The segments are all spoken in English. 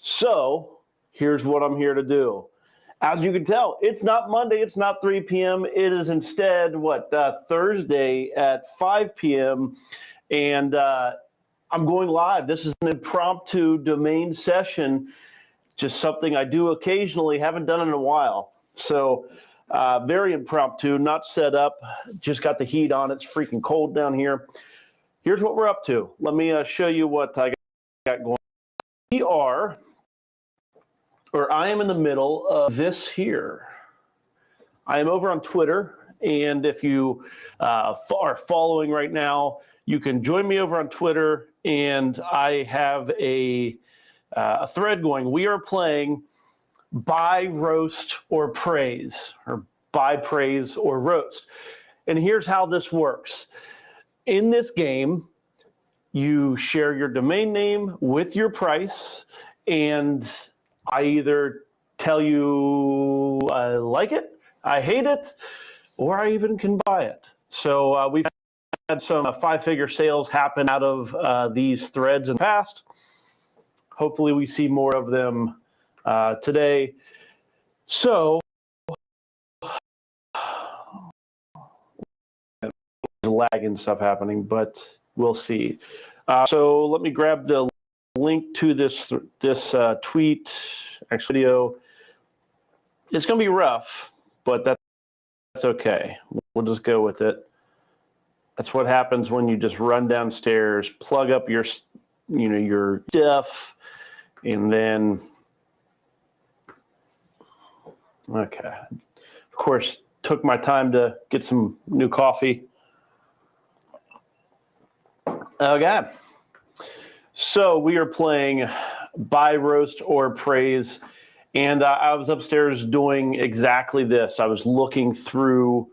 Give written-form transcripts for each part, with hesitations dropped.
So here's what I'm here to do. As you can tell, it's not Monday, it's not 3 p.m. It is instead, Thursday at 5 p.m. And I'm going live. This is an impromptu domain session, just something I do occasionally, haven't done in a while. So very impromptu, not set up, just got the heat on. It's freaking cold down here. Here's what we're up to. Let me show you what I got going. I am in the middle of this here. I am over on Twitter, and if you are following right now, you can join me over on Twitter, and I have a thread going. We are playing buy, roast, or praise, or buy, praise, or roast. And here's how this works. In this game, you share your domain name with your price, and I either tell you I like it, I hate it, or I even can buy it. So we've had some five-figure sales happen out of these threads in the past. Hopefully we see more of them today. So lag and stuff happening, but we'll see. So let me grab the link to this tweet, actually video. It's going to be rough, but that's okay. We'll just go with it. That's what happens when you just run downstairs, plug up your stuff, and then, okay. Of course, took my time to get some new coffee. Okay. So we are playing buy, roast, or praise. And I was upstairs doing exactly this. I was looking through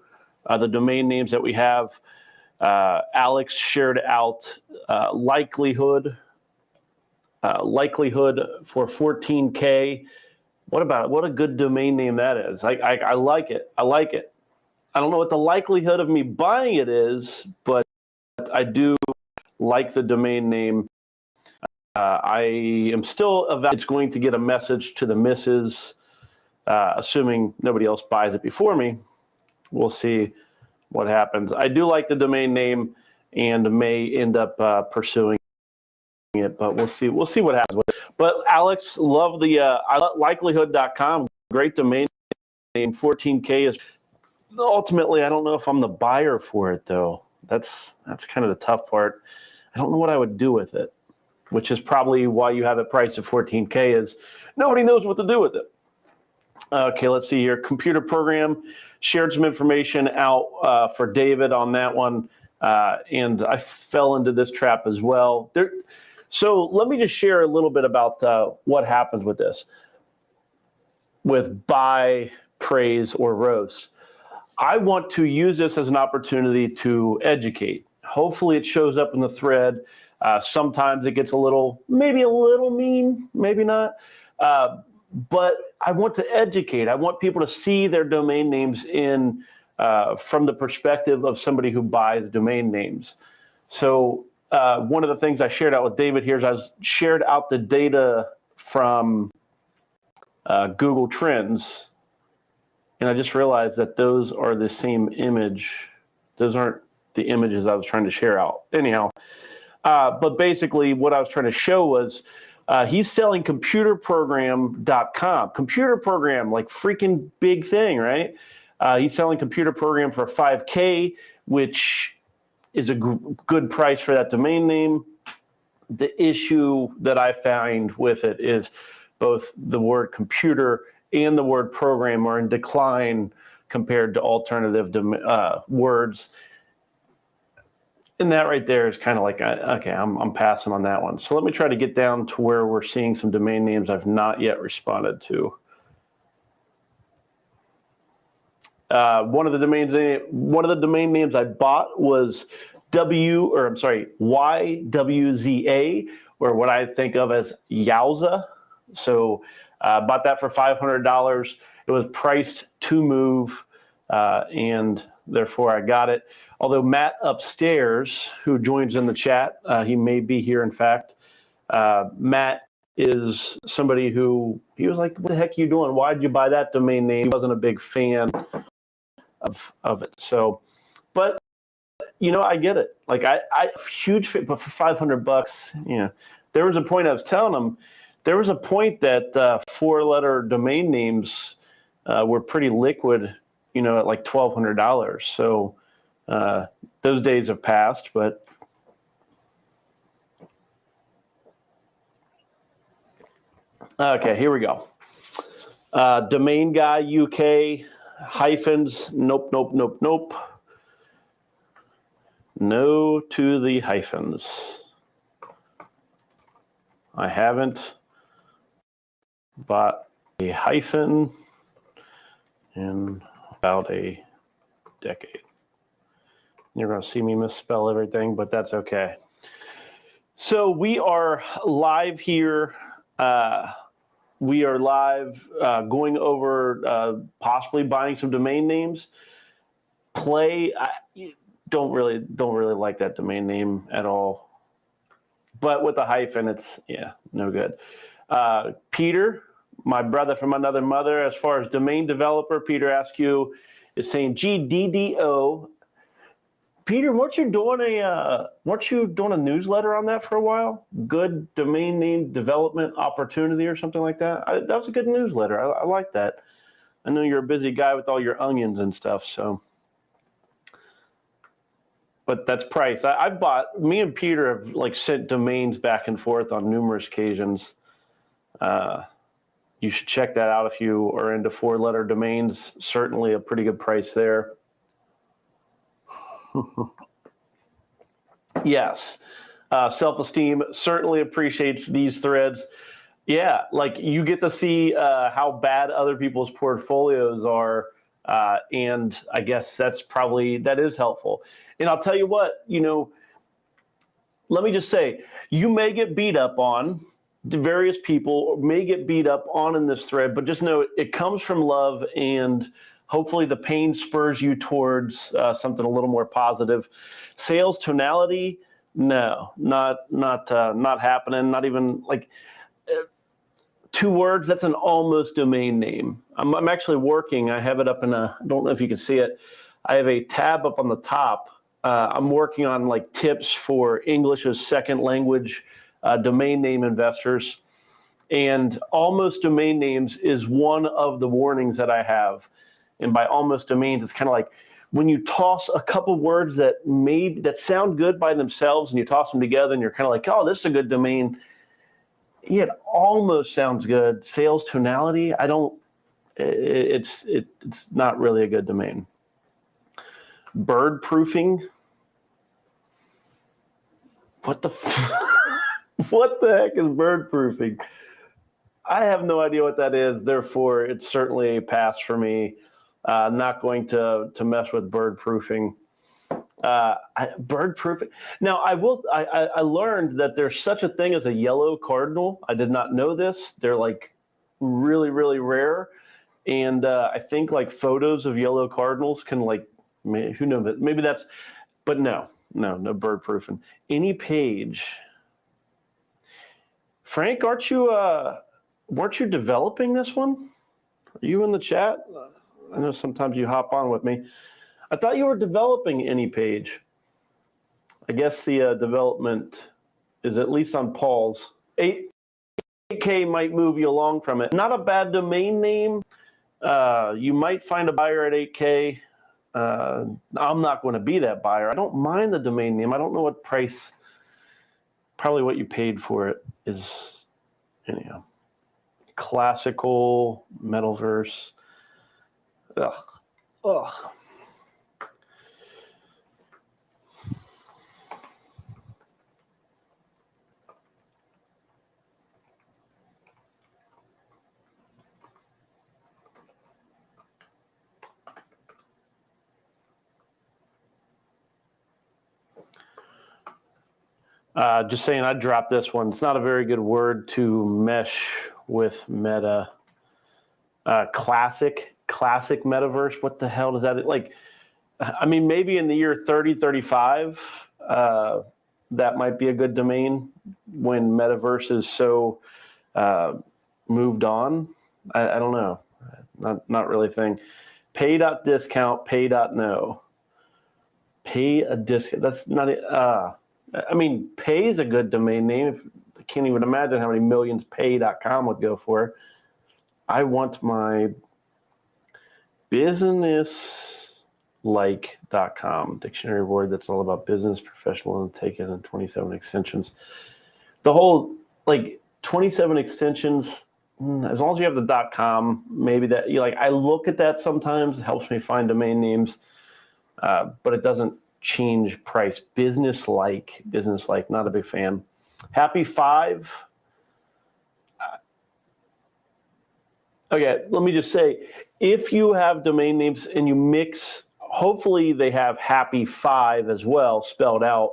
the domain names that we have. Alex shared out likelihood for 14K. What a good domain name that is. I like it. I like it. I don't know what the likelihood of me buying it is, but I do like the domain name. I am still it's going to get a message to the missus, assuming nobody else buys it before me. We'll see what happens. I do like the domain name and may end up pursuing it, but we'll see. We'll see what happens with it. But Alex, love the likelihood.com. Great domain name. 14K is ultimately. I don't know if I'm the buyer for it though. That's kind of the tough part. I don't know what I would do with it, which is probably why you have it priced at 14K is nobody knows what to do with it. Okay, let's see here. Computer program shared some information out for David on that one, and I fell into this trap as well. So let me just share a little bit about what happens with this, with buy, praise, or roast. I want to use this as an opportunity to educate. Hopefully it shows up in the thread. Sometimes it gets maybe a little mean, maybe not. But I want to educate. I want people to see their domain names from the perspective of somebody who buys domain names. So one of the things I shared out with David here is I shared out the data from Google Trends, and I just realized that those are the same image. Those aren't the images I was trying to share out. Anyhow, but basically what I was trying to show was he's selling computerprogram.com. Computer program, like freaking big thing, right? He's selling computer program for 5K, which is a good price for that domain name. The issue that I find with it is both the word computer and the word program are in decline compared to alternative words. And that right there is kind of like, okay, I'm passing on that one. So let me try to get down to where we're seeing some domain names I've not yet responded to. One of the domain names I bought was YWZA, or what I think of as Yowza. So bought that for $500. It was priced to move, and therefore I got it. Although Matt upstairs, who joins in the chat, he may be here, in fact, Matt is somebody who, he was like, what the heck are you doing? Why'd you buy that domain name? He wasn't a big fan of it. So, but I get it. Like I huge fit, but for $500, there was a point I was telling him, there was a point that 4-letter domain names were pretty liquid, at like $1,200. So those days have passed, but okay, here we go. Domain guy UK hyphens. Nope. No to the hyphens. I haven't bought a hyphen in about a decade. You're going to see me misspell everything, but that's okay. So we are live here. We are live going over possibly buying some domain names. Don't really like that domain name at all. But with a hyphen, it's, no good. Peter, my brother from another mother, as far as domain developer, Peter Askew is saying GDDO. Peter, weren't you doing a newsletter on that for a while? Good domain name development opportunity or something like that? That was a good newsletter. I like that. I know you're a busy guy with all your onions and stuff, so. But that's price. Me and Peter have like sent domains back and forth on numerous occasions. You should check that out if you are into 4-letter domains. Certainly a pretty good price there. Yes. Self-esteem certainly appreciates these threads. Yeah, like you get to see how bad other people's portfolios are. And I guess that is helpful. And I'll tell you what, let me just say, you may get beat up on, various people may get beat up on in this thread, but just know it comes from love, and hopefully the pain spurs you towards something a little more positive. Sales tonality, no, not happening. Not even like 2 words. That's an almost domain name. I'm actually working. I have it up in I don't know if you can see it. I have a tab up on the top. I'm working on like tips for English as second language domain name investors. And almost domain names is one of the warnings that I have. And by almost domains, it's kind of like when you toss a couple words that sound good by themselves and you toss them together and you're kind of like, oh, this is a good domain. It almost sounds good. Sales tonality, it's not really a good domain. Bird proofing. What the heck is bird proofing? I have no idea what that is. Therefore, it's certainly a pass for me. I'm not going to mess with bird proofing. Bird proofing. Now, I learned that there's such a thing as a yellow cardinal. I did not know this. They're like really, really rare. And I think like photos of yellow cardinals can like, who knows, maybe that's, but no bird proofing. Any page. Frank, weren't you developing this one? Are you in the chat? I know sometimes you hop on with me. I thought you were developing any page. I guess the development is at least on pause. 8K might move you along from it. Not a bad domain name. You might find a buyer at 8K. I'm not going to be that buyer. I don't mind the domain name. I don't know what price, probably what you paid for it is, anyhow. Classical, Metalverse. Ugh. Just saying, I dropped this one. It's not a very good word to mesh with Meta. Classic Metaverse. What the hell does that like? I mean, maybe in the year 3035, that might be a good domain when Metaverse is so moved on. I don't know. Not really a thing. Pay.discount, pay.no. Pay a discount. That's not it. I mean, pay is a good domain name. I can't even imagine how many millions pay.com would go for. I want my businesslike.com dictionary word that's all about business, professional, and taken, and 27 extensions. The whole, like, 27 extensions, as long as you have the .com, maybe that, I look at that sometimes. It helps me find domain names, but it doesn't change price. Businesslike, not a big fan. Happy 5. Okay, let me just say, if you have domain names and you mix, hopefully they have Happy 5 as well, spelled out.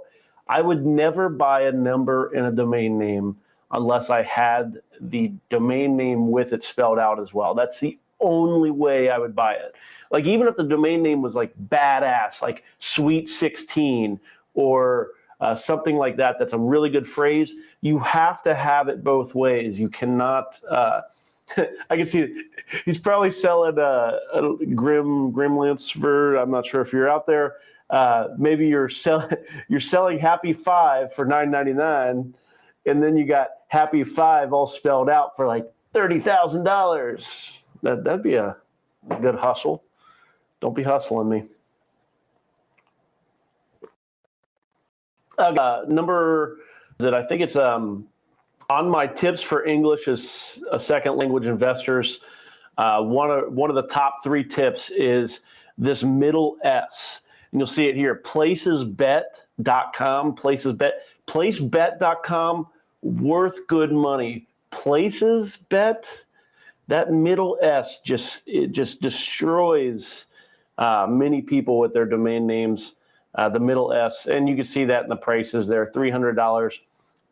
I would never buy a number in a domain name unless I had the domain name with it spelled out as well. That's the only way I would buy it. Like, even if the domain name was like badass, like Sweet 16 or something like that, that's a really good phrase, you have to have it both ways. You cannot... I can see it. He's probably selling a Gremlins for, I'm not sure if you're out there. Maybe you're selling Happy 5 for $9.99, and then you got Happy 5 all spelled out for like $30,000. That'd be a good hustle. Don't be hustling me. Number that I think it's on my tips for English as a second language investors. One of the top 3 tips is this middle S. And you'll see it here, placesbet.com, placesbet.com, worth good money. Placesbet, that middle S just destroys many people with their domain names, the middle S. And you can see that in the prices there, $300.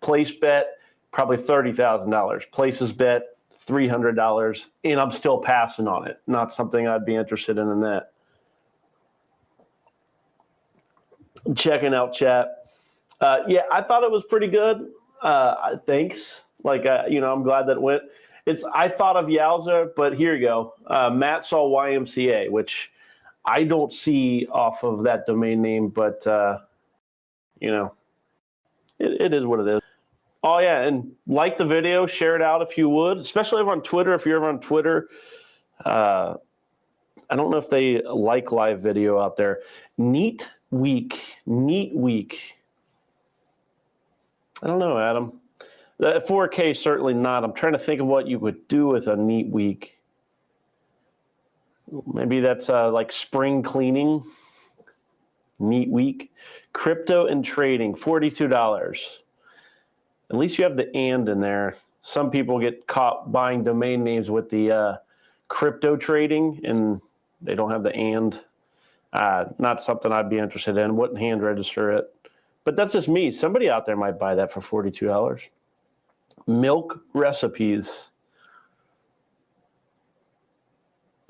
PlaceBet, probably $30,000. PlacesBet, $300, and I'm still passing on it. Not something I'd be interested in that. Checking out chat. Yeah, I thought it was pretty good. Thanks. I'm glad that it went. I thought of Yowza, but here you go. Matt saw YMCA, which I don't see off of that domain name, but it is what it is. Oh, yeah, and like the video, share it out if you would, especially over on Twitter. If you're ever on Twitter, I don't know if they like live video out there. Neat week. I don't know, Adam. 4K, certainly not. I'm trying to think of what you would do with a neat week. Maybe that's like spring cleaning. Neat week. Crypto and trading, $42. At least you have the and in there. Some people get caught buying domain names with the crypto trading, and they don't have the and. Not something I'd be interested in. Wouldn't hand register it. But that's just me. Somebody out there might buy that for $42. Milk recipes.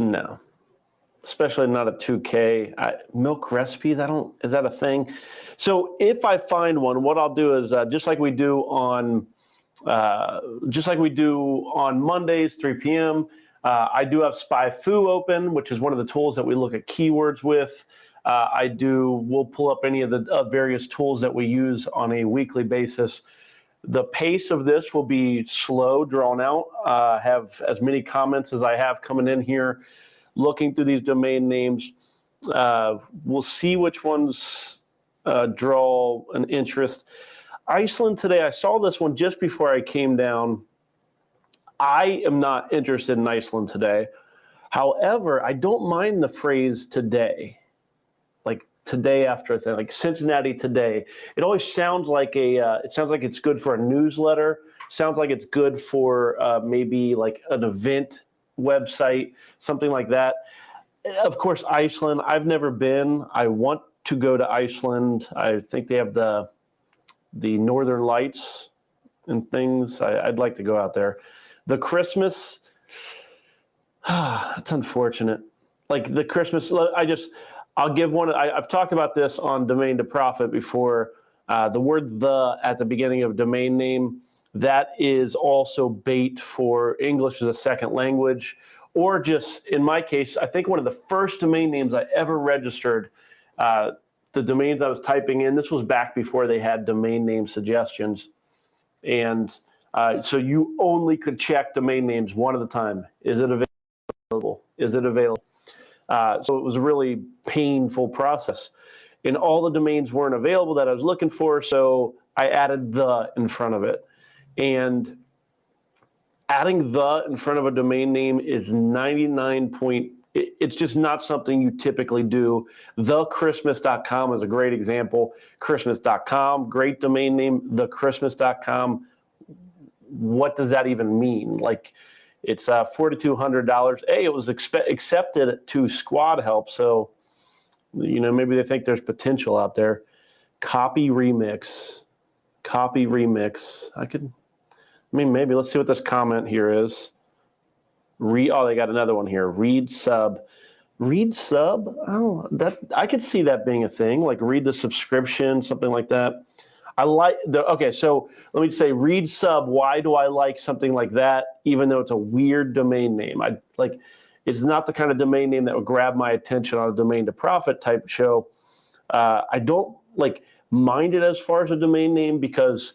No. Especially not a 2K. Milk recipes, is that a thing? So if I find one, what I'll do is just like we do on Mondays, 3 p.m., I do have SpyFu open, which is one of the tools that we look at keywords with. We'll pull up any of the various tools that we use on a weekly basis. The pace of this will be slow, drawn out. Have as many comments as I have coming in here, looking through these domain names. We'll see which ones draw an interest. Iceland today, I saw this one just before I came down. I am not interested in Iceland today. However, I don't mind the phrase today, like today after a thing, like Cincinnati today. It always sounds like it's good for a newsletter. Sounds like it's good for maybe like an event website, something like that. Of course, Iceland, I've never been. I want to go to Iceland. I think they have the Northern Lights and things. I'd like to go out there. The Christmas, it's unfortunate. Like the Christmas, I'll give one. I've talked about this on Domain to Profit before. The word "the" at the beginning of domain name, that is also bait for English as a second language, or just, in my case, I think one of the first domain names I ever registered, the domains I was typing in, this was back before they had domain name suggestions. And so you only could check domain names one at a time. Is it available? Is it available? So it was a really painful process. And all the domains weren't available that I was looking for, so I added the in front of it. And adding the in front of a domain name is 99 point, it's just not something you typically do. TheChristmas.com is a great example. Christmas.com, great domain name. TheChristmas.com, what does that even mean? Like, it's $4,200. Hey, it was accepted to Squad Help, so maybe they think there's potential out there. Copy remix. Maybe let's see what this comment here is. They got another one here. Read sub. I could see that being a thing, like read the subscription, something like that. Okay, so let me say read sub. Why do I like something like that, even though it's a weird domain name? It's not the kind of domain name that would grab my attention on a domain to profit type show. I don't mind it as far as a domain name because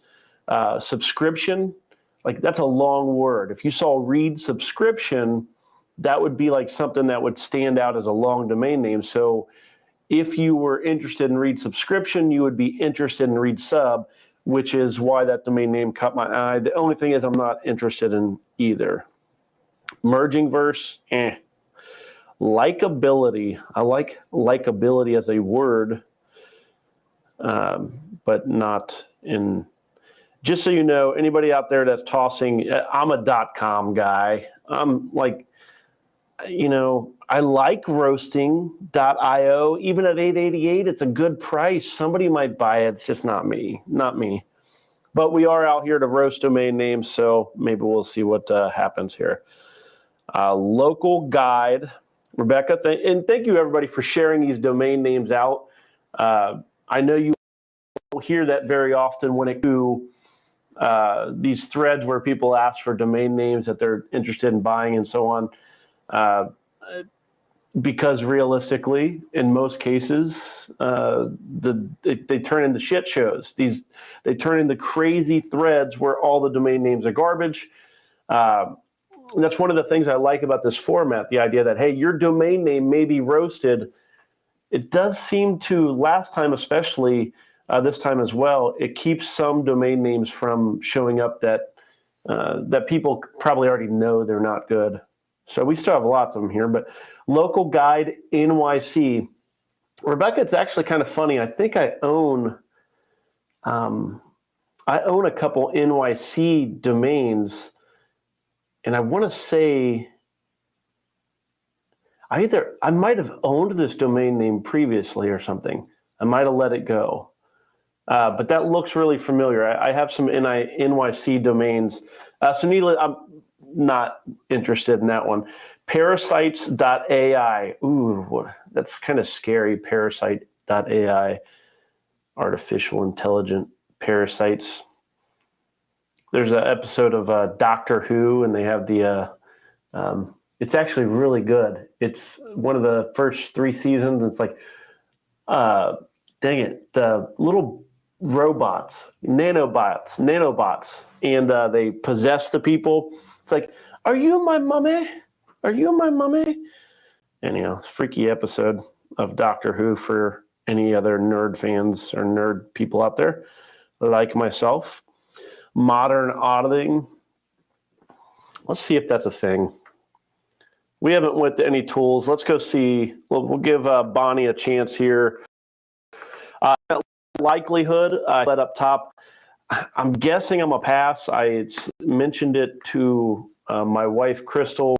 subscription, that's a long word. If you saw read subscription, that would be like something that would stand out as a long domain name. So if you were interested in read subscription, you would be interested in read sub, which is why that domain name caught my eye. The only thing is I'm not interested in either. Merging verse, Likability. I like likability as a word, but not in. Just so you know, anybody out there that's tossing, I'm a .com guy. I'm I like roasting.io. Even at $8.88, it's a good price. Somebody might buy it. It's just not me. But we are out here to roast domain names, so maybe we'll see what happens here. Local guide. Rebecca, and thank you everybody for sharing these domain names out. I know you hear that very often when it to these threads where people ask for domain names that they're interested in buying and so on. Because realistically, in most cases, they turn into shit shows. They turn into crazy threads where all the domain names are garbage. And that's one of the things I like about this format, the idea that, hey, your domain name may be roasted. It does seem to, last time especially, this time as well, it keeps some domain names from showing up that people probably already know they're not good. So we still have lots of them here, but Local Guide NYC. Rebecca, it's actually kind of funny. I think I own a couple NYC domains, and I want to say I might have owned this domain name previously or something. I might have let it go. But that looks really familiar. I have some NYC domains. So needless, I'm not interested in that one. Parasites.ai. Ooh, that's kind of scary. Parasite.ai. Artificial intelligent parasites. There's an episode of Doctor Who, and they have it's actually really good. It's one of the first 3 seasons. And it's like, dang it, the little robots, nanobots, and they possess the people. It's like, are you my mummy? Are you my mummy? Anyhow, freaky episode of Doctor Who for any other nerd fans or nerd people out there like myself. Modern auditing. Let's see if that's a thing. We haven't went to any tools. Let's go see. We'll give Bonnie a chance here. Likelihood, I let up top. I'm guessing I'm a pass. I mentioned it to my wife, Crystal.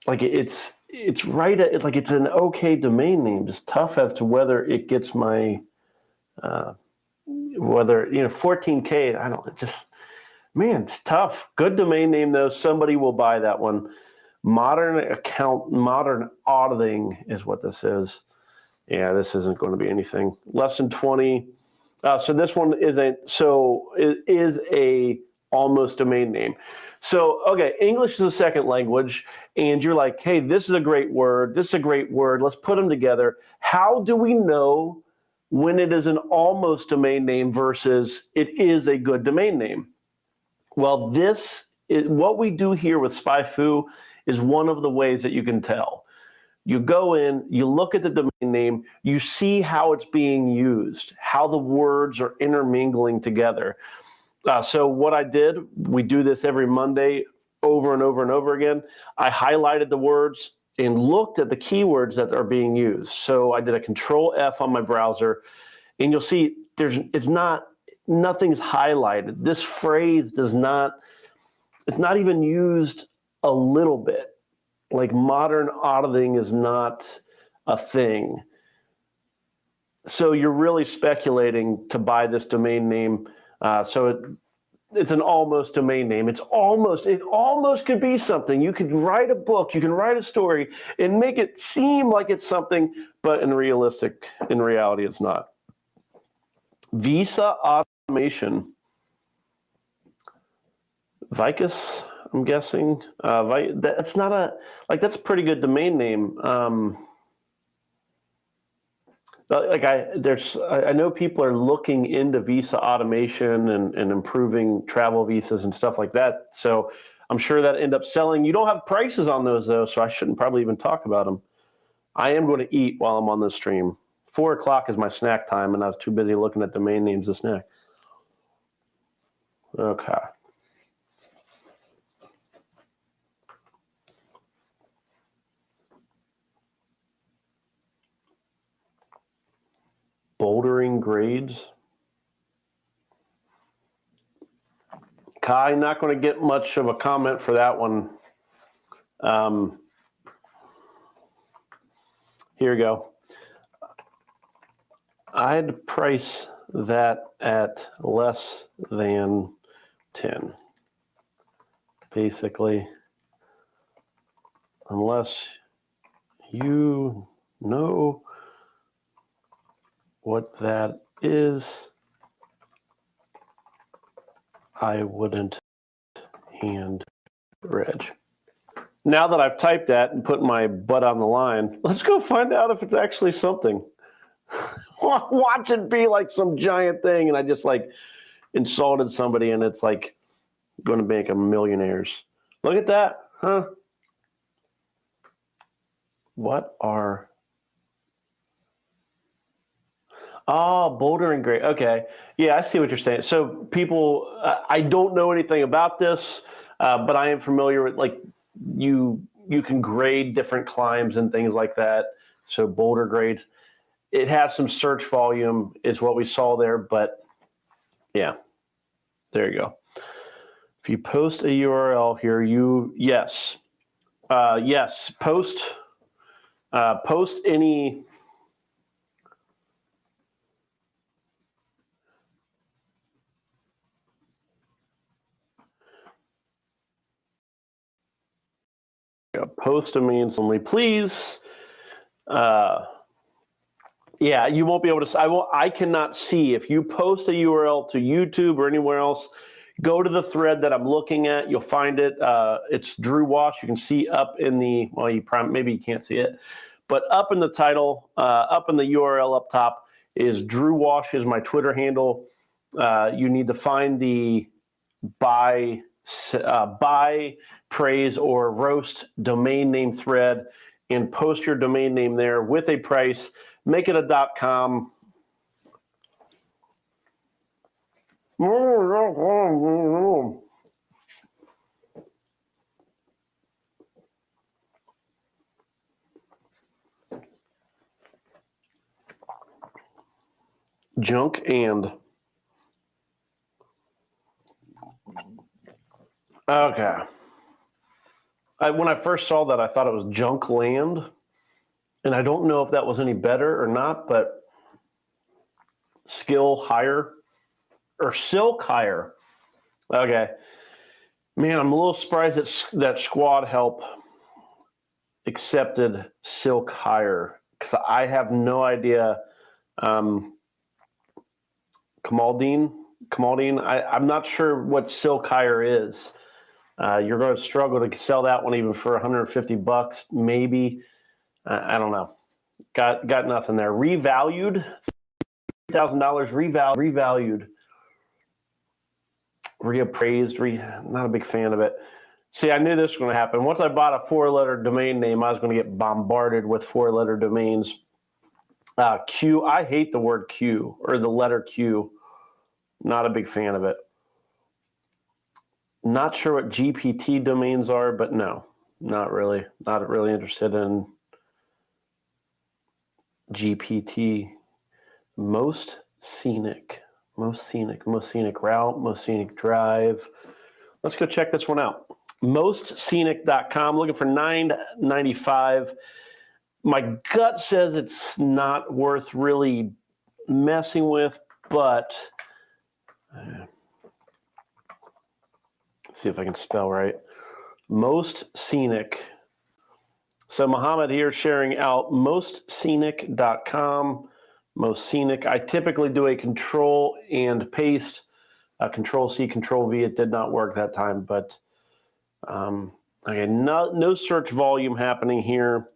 It's right at it's an okay domain name. Just tough as to whether it gets my whether 14K. I don't it's tough. Good domain name though. Somebody will buy that one. Modern auditing is what this is. Yeah, this isn't going to be anything. Lesson 20. So this one is a almost domain name. So, okay, English is a second language, and you're like, hey, this is a great word. This is a great word. Let's put them together. How do we know when it is an almost domain name versus it is a good domain name? Well, this is what we do here with SpyFu is one of the ways that you can tell. You go in, you look at the domain name, you see how it's being used, how the words are intermingling together. So what I did, we do this every Monday over and over and over again. I highlighted the words and looked at the keywords that are being used. So I did a Control F on my browser, and you'll see nothing's highlighted. This phrase it's not even used a little bit. Like modern auditing is not a thing. So you're really speculating to buy this domain name. It's an almost domain name. It almost could be something. You could write a book, you can write a story and make it seem like it's something, but in reality, it's not. Visa automation. Vicus, I'm guessing. That's not that's a pretty good domain name. I know people are looking into visa automation and improving travel visas and stuff like that. So I'm sure that end up selling. You don't have prices on those though, so I shouldn't probably even talk about them. I am going to eat while I'm on this stream. 4 o'clock is my snack time, and I was too busy looking at domain names to snack. Okay. Bouldering grades. Kai, not going to get much of a comment for that one. Here we go. I'd price that at less than 10. Basically, unless you know what that is, I wouldn't hand reg. Now that I've typed that and put my butt on the line, let's go find out if it's actually something. Watch it be like some giant thing and I just like insulted somebody and it's like going to make them millionaires. Look at that, huh? What are... Oh, bouldering grade. Okay. Yeah, I see what you're saying. So people, I don't know anything about this, but I am familiar with like you can grade different climbs and things like that. So boulder grades. It has some search volume is what we saw there, but yeah, there you go. If you post a URL here, yes, post any. Post means only, please. Yeah, you won't be able to. I cannot see if you post a URL to YouTube or anywhere else. Go to the thread that I'm looking at. You'll find it. It's Drew Wash. You can see up in the. Well, maybe you can't see it, but up in the title, up in the URL up top is Drew Wash is my Twitter handle. You need to find the buy, praise, or roast domain name thread and post your domain name there with a price. Make it a .com. Junk and. Okay. When I first saw that, I thought it was Junk Land. And I don't know if that was any better or not, but Skill Hire or Silk Hire. Okay. Man, I'm a little surprised that Squad Help accepted Silk Hire because I have no idea Kamaldeen. I'm not sure what silk hire is. You're going to struggle to sell that one even for $150, maybe. I don't know. Got nothing there. Revalued, $3,000. Revalued, reappraised. Not a big fan of it. See, I knew this was going to happen. Once I bought a 4-letter domain name, I was going to get bombarded with 4-letter domains. Q. I hate the word Q or the letter Q. Not a big fan of it. Not sure what GPT domains are, but no, not really. Not really interested in GPT. Most scenic route, most scenic drive. Let's go check this one out. Mostscenic.com, looking for $9.95. My gut says it's not worth really messing with, but see if I can spell right. Most Scenic. So Muhammad here sharing out mostscenic.com. Most Scenic. I typically do a control and paste, control C, control V. It did not work that time, but again, no search volume happening here.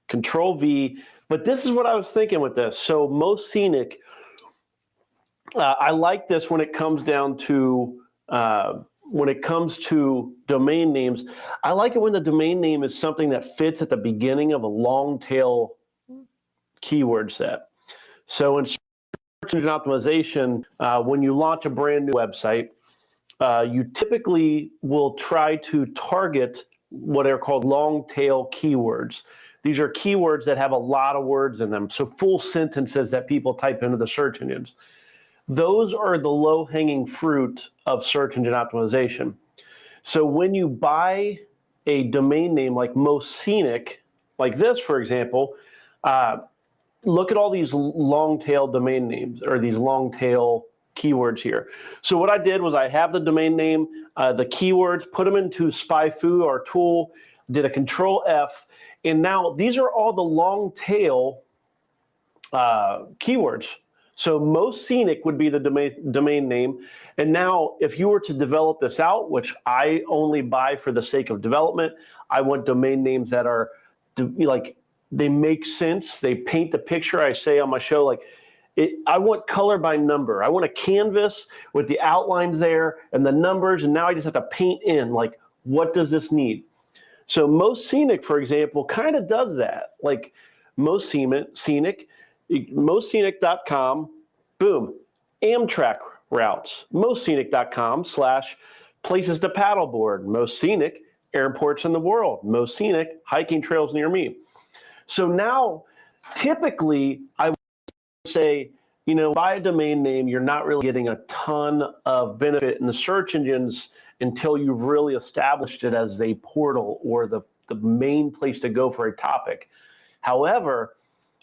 Control V. But this is what I was thinking with this. So Most Scenic, I like this when it comes down to domain names. I like it when the domain name is something that fits at the beginning of a long tail keyword set. So in search engine optimization, when you launch a brand new website, you typically will try to target what are called long tail keywords. These are keywords that have a lot of words in them, so full sentences that people type into the search engines. Those are the low-hanging fruit of search engine optimization. So when you buy a domain name like Most Scenic, like this, for example, look at all these long-tail domain names or these long-tail keywords here. So what I did was I have the domain name, the keywords, put them into SpyFu, our tool, did a Control F, and now these are all the long-tail keywords. So Most Scenic would be the domain name. And now if you were to develop this out, which I only buy for the sake of development, I want domain names that are like, they make sense. They paint the picture. I say on my show, like, I want color by number. I want a canvas with the outlines there and the numbers. And now I just have to paint in, like, what does this need? So Most Scenic, for example, kind of does that. Like Most Scenic, mostscenic.com, boom, Amtrak routes, mostscenic.com/places to paddleboard, Most Scenic, airports in the world, Most Scenic, hiking trails near me. So now, typically, I would say, buy a domain name, you're not really getting a ton of benefit in the search engines until you've really established it as a portal or the main place to go for a topic. However,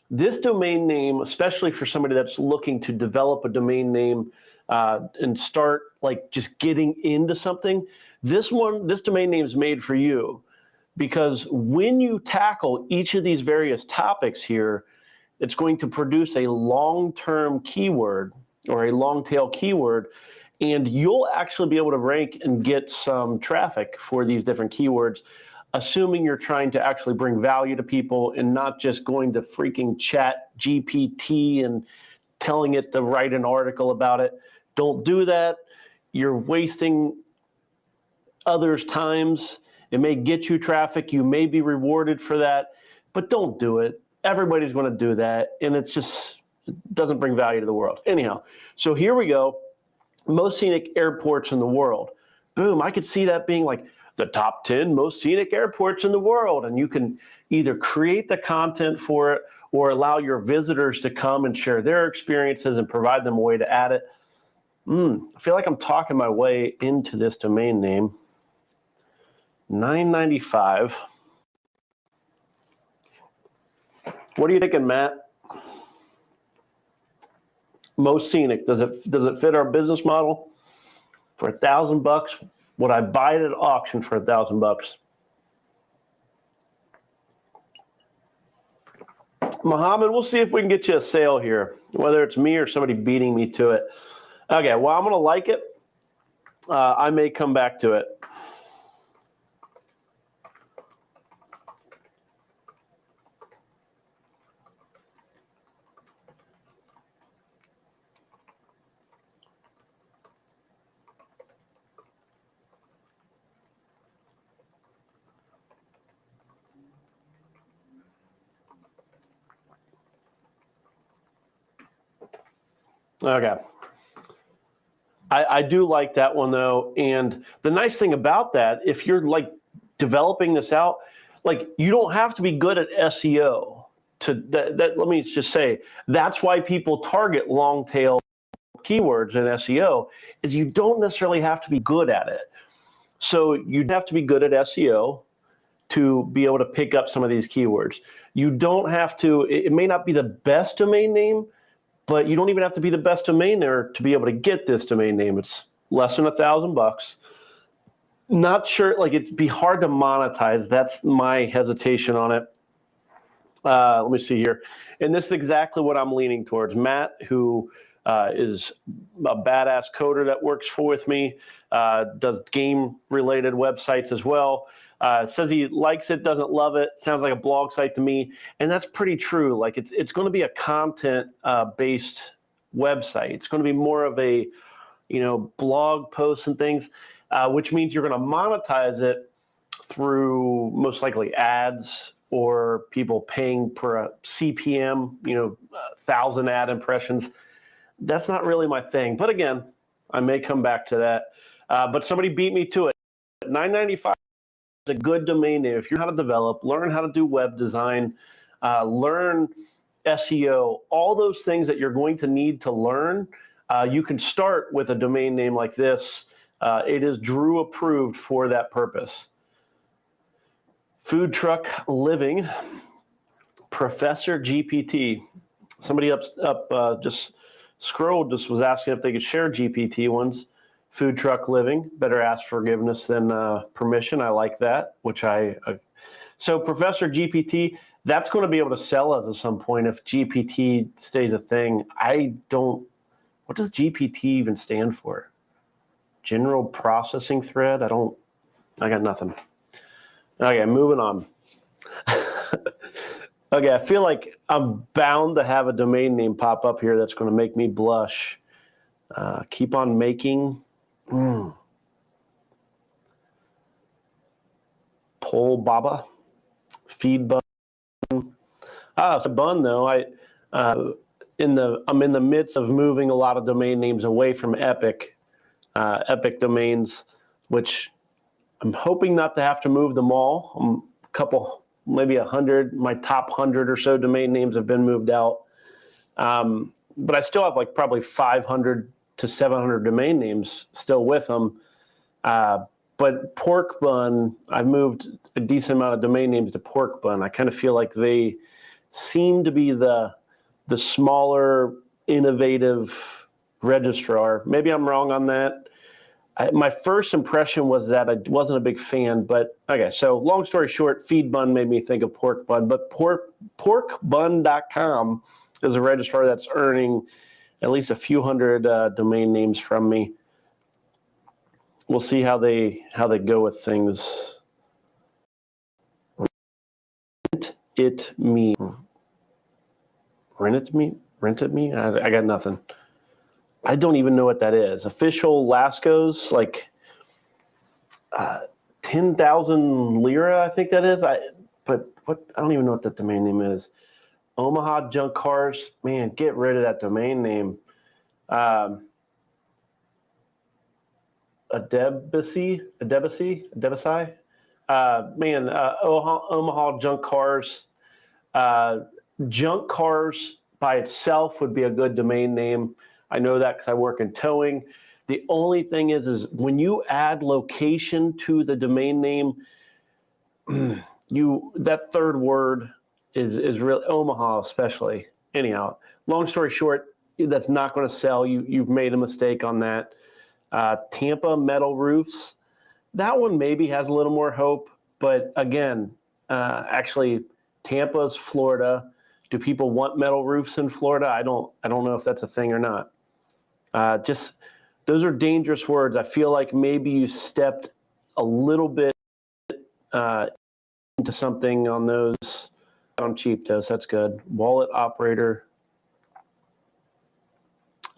this domain name, especially for somebody that's looking to develop a domain name and start like just getting into something, this domain name is made for you, because when you tackle each of these various topics here, it's going to produce a long-term keyword or a long-tail keyword, and you'll actually be able to rank and get some traffic for these different keywords, assuming you're trying to actually bring value to people and not just going to freaking chat GPT and telling it to write an article about it. Don't do that. You're wasting others' times. It may get you traffic. You may be rewarded for that, but don't do it. Everybody's going to do that, and it doesn't bring value to the world. Anyhow, so here we go. Most scenic airports in the world. Boom, I could see that being like the top 10 most scenic airports in the world, and you can either create the content for it or allow your visitors to come and share their experiences and provide them a way to add it. I feel like I'm talking my way into this domain name. $9.95. What are you thinking, Matt? Most Scenic, does it fit our business model? For $1,000, would I buy it at auction for $1,000? Muhammad, we'll see if we can get you a sale here, whether it's me or somebody beating me to it. Okay, well, I'm going to like it. I may come back to it. Okay. I do like that one though. And the nice thing about that, if you're like developing this out, like you don't have to be good at SEO that let me just say, that's why people target long tail keywords in SEO is you don't necessarily have to be good at it. So you'd have to be good at SEO to be able to pick up some of these keywords. You don't have to, it may not be the best domain name, but you don't even have to be the best domain name to be able to get this domain name. It's less than $1,000. Not sure, like it'd be hard to monetize. That's my hesitation on it. Let me see here. And this is exactly what I'm leaning towards. Matt, who is a badass coder that works with me, does game-related websites as well. Says he likes it, doesn't love it. Sounds like a blog site to me, and that's pretty true. Like it's going to be a content-based website. It's going to be more of a, blog posts and things, which means you're going to monetize it through most likely ads or people paying per a CPM, 1,000 ad impressions. That's not really my thing. But again, I may come back to that. But somebody beat me to it. $9.95 is a good domain name. If you know how to develop, learn how to do web design, learn SEO, all those things that you're going to need to learn, you can start with a domain name like this. It is Drew approved for that purpose. Food Truck Living, Professor GPT. Somebody up just scrolled, just was asking if they could share GPT ones. Food Truck Living, better ask forgiveness than permission. I like that, so Professor GPT, that's going to be able to sell us at some point if GPT stays a thing. What does GPT even stand for? General Processing Thread? I got nothing. Okay, moving on. Okay, I feel like I'm bound to have a domain name pop up here that's going to make me blush. Keep on making. Pole Baba. Feed Bun. It's a bun though. I'm in the midst of moving a lot of domain names away from Epic domains, which I'm hoping not to have to move them all. A couple, maybe 100, my top 100 or so domain names have been moved out. But I still have like probably 500 to 700 domain names still with them. But Pork Bun, I've moved a decent amount of domain names to Pork Bun. I kind of feel like they seem to be the smaller, innovative registrar. Maybe I'm wrong on that. My first impression was that I wasn't a big fan, but okay. So long story short, Feed Bun made me think of Pork Bun, but porkbun.com is a registrar that's earning at least a few hundred domain names from me. We'll see how they go with things. Rent it me. I got nothing. I don't even know what that is. Official Lascos, like 10,000 lira, I think that is. But what? I don't even know what that domain name is. Omaha Junk Cars, man, get rid of that domain name. Adebisi, Omaha Junk Cars. Junk Cars by itself would be a good domain name. I know that because I work in towing. The only thing is when you add location to the domain name, that third word is really Omaha, especially. Anyhow, long story short, that's not going to sell. You've made a mistake on that. Tampa Metal Roofs, that one maybe has a little more hope, but again, actually, Tampa's Florida. Do people want metal roofs in Florida? I don't know if that's a thing or not. Just those are dangerous words. I feel like maybe you stepped a little bit into something on those. On cheap dose, that's good. Wallet operator.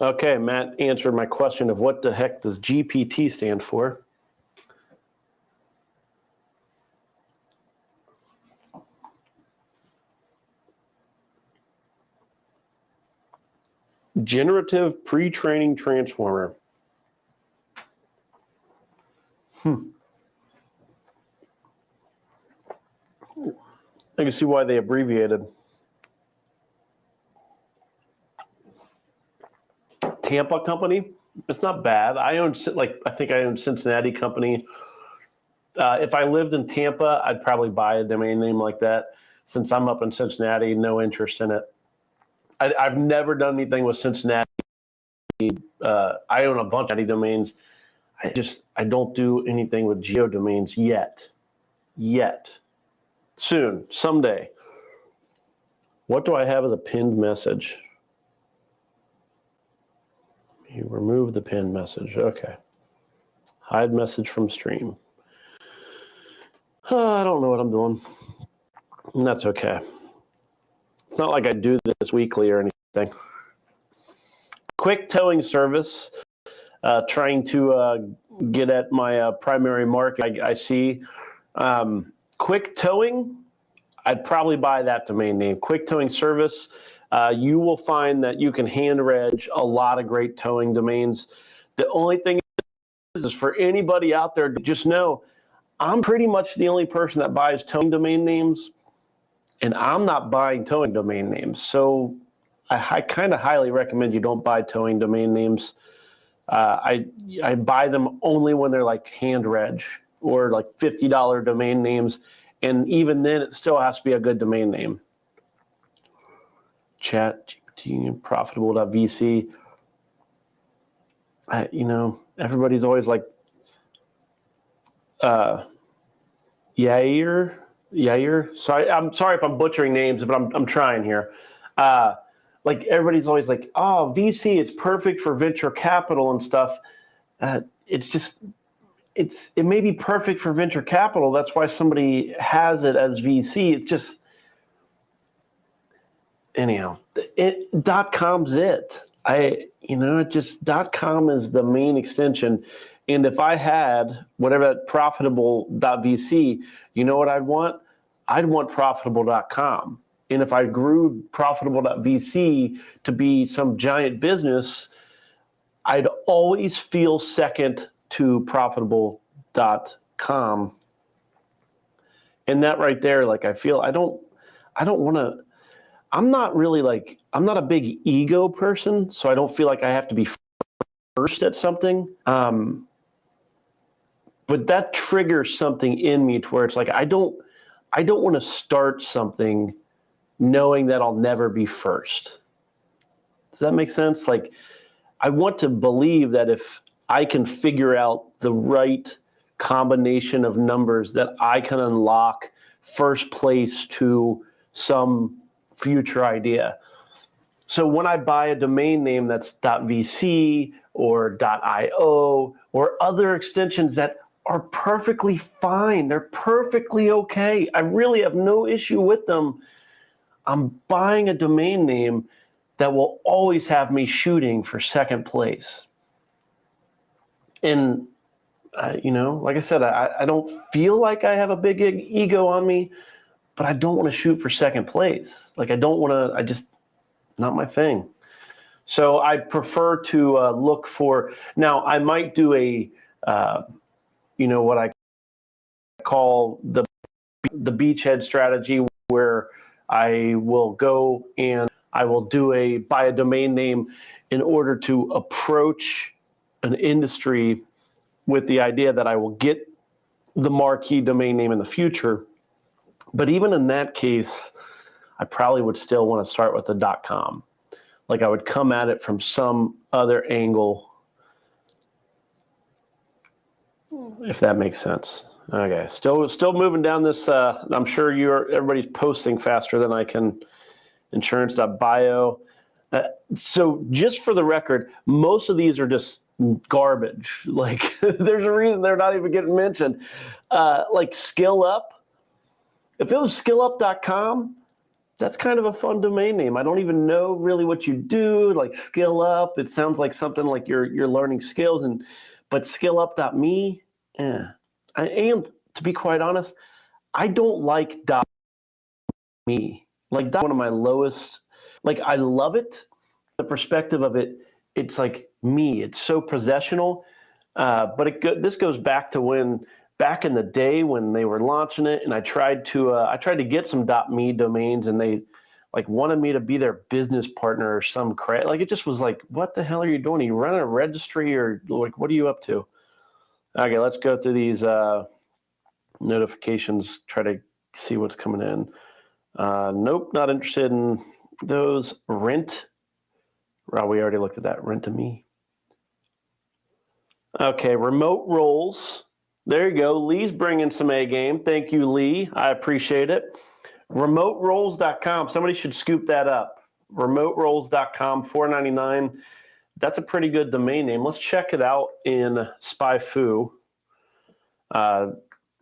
Okay, Matt answered my question of what the heck does GPT stand for? Generative pre-training transformer. I can see why they abbreviated. Tampa company, it's not bad. I think I own Cincinnati company. If I lived in Tampa, I'd probably buy a domain name like that. Since I'm up in Cincinnati, no interest in it. I've never done anything with Cincinnati. I own a bunch of domains. I don't do anything with geodomains yet. Soon, someday. What do I have as a pinned message? You remove the pinned message. Okay. Hide message from stream. I don't know what I'm doing. And that's okay. It's not like I do this weekly or anything. Quick towing service. Trying to get at my primary market. I see. Quick towing, I'd probably buy that domain name. Quick towing service, you will find that you can hand reg a lot of great towing domains. The only thing is for anybody out there to just know, I'm pretty much the only person that buys towing domain names, and I'm not buying towing domain names. So I kind of highly recommend you don't buy towing domain names. I buy them only when they're like hand reg or like $50 domain names. And even then, it still has to be a good domain name. Chat, GPT, profitable.vc. Everybody's always like, Yair. Sorry, I'm sorry if I'm butchering names, but I'm trying here. Like everybody's always like, oh, VC, it's perfect for venture capital and stuff. It may be perfect for venture capital. That's why somebody has it as VC. It's just, anyhow, .com's it. .com is the main extension. And if I had whatever that profitable.vc, you know what I'd want? I'd want profitable.com. And if I grew profitable.vc to be some giant business, I'd always feel second to profitable.com. And that right there, like I feel I don't want to, I'm not a big ego person, so I don't feel like I have to be first at something. But that triggers something in me to where it's like I don't want to start something knowing that I'll never be first. Does that make sense? Like I want to believe that if I can figure out the right combination of numbers that I can unlock first place to some future idea. So when I buy a domain name that's .vc or .io or other extensions that are perfectly fine, they're perfectly okay, I really have no issue with them, I'm buying a domain name that will always have me shooting for second place. And, like I said, I don't feel like I have a big ego on me, but I don't want to shoot for second place. Like not my thing. So I prefer to look for, now I might do what I call the beachhead strategy, where I will go and I will buy a domain name in order to approach an industry with the idea that I will get the marquee domain name in the future. But even in that case, I probably would still want to start with the .com. Like I would come at it from some other angle, if that makes sense. Okay, still moving down this. I'm sure everybody's posting faster than I can. Insurance.bio. So just for the record, most of these are just garbage. Like there's a reason they're not even getting mentioned. Like Skill Up. If it was skillup.com, that's kind of a fun domain name. I don't even know really what you do. Like Skill Up, it sounds like something like you're learning skills. But skillup.me, and to be quite honest, I don't like .me. Like one of my lowest. Like I love it. The perspective of it, it's like me. It's so possessional. But this goes back to back in the day when they were launching it, and I tried to get some .me domains, and they like wanted me to be their business partner or some crap. Like it just was like, what the hell are you doing? Are you running a registry or like what are you up to? Okay, let's go through these notifications. Try to see what's coming in. Nope, not interested in those. Rent. Well, we already looked at that. Rent to me. Okay, remote roles. There you go. Lee's bringing some A game. Thank you, Lee. I appreciate it. RemoteRoles.com. Somebody should scoop that up. RemoteRoles.com, $4.99. That's a pretty good domain name. Let's check it out in SpyFu.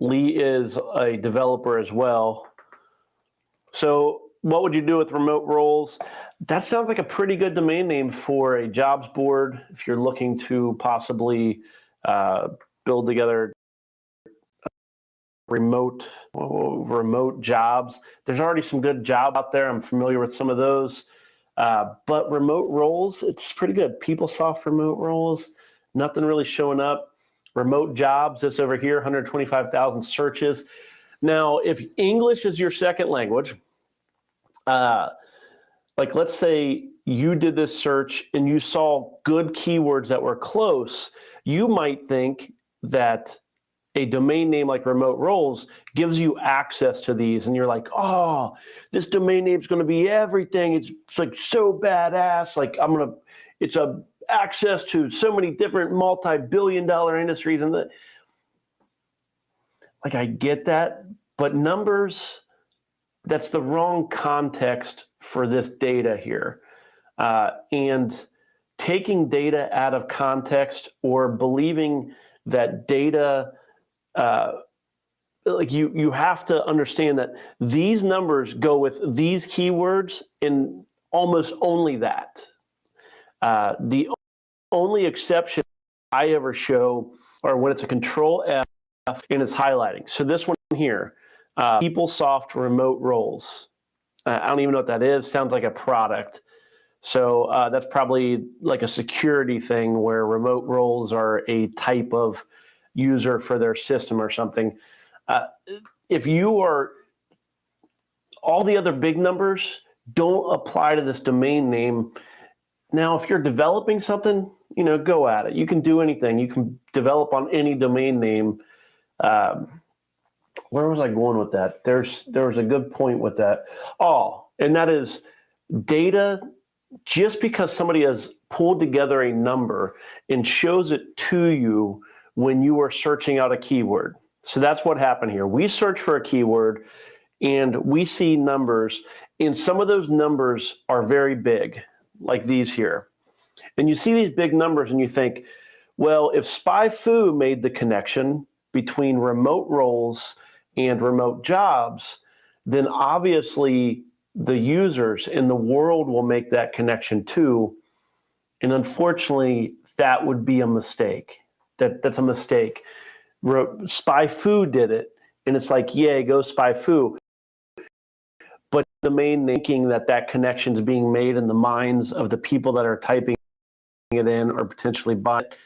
Lee is a developer as well. So what would you do with remote roles? That sounds like a pretty good domain name for a jobs board if you're looking to possibly build together remote jobs. There's already some good jobs out there. I'm familiar with some of those. But remote roles, it's pretty good. PeopleSoft remote roles, nothing really showing up. Remote jobs, this over here, 125,000 searches. Now, if English is your second language, like let's say you did this search and you saw good keywords that were close, you might think that a domain name like remote roles gives you access to these, and you're like, oh, this domain name is going to be everything. It's like so badass. Like it's a access to so many different multi-billion-dollar industries, and like I get that, but numbers, that's the wrong context for this data here. And taking data out of context or believing that data, like you have to understand that these numbers go with these keywords and almost only that. The only exception I ever show are when it's a Control F and it's highlighting. So this one here, PeopleSoft remote roles. I don't even know what that is. Sounds like a product. So that's probably like a security thing where remote roles are a type of user for their system or something. If you are, all the other big numbers don't apply to this domain name. Now, if you're developing something, go at it. You can do anything. You can develop on any domain name. Where was I going with that? There was a good point with that. Oh, and that is data. Just because somebody has pulled together a number and shows it to you when you are searching out a keyword. So that's what happened here. We search for a keyword and we see numbers, and some of those numbers are very big, like these here. And you see these big numbers and you think, well, if SpyFu made the connection between remote roles and remote jobs, then obviously the users in the world will make that connection too. And unfortunately, that would be a mistake. That's a mistake. SpyFu did it, and it's like, yay, go SpyFu. But the main thinking that connection is being made in the minds of the people that are typing it in or potentially buying it.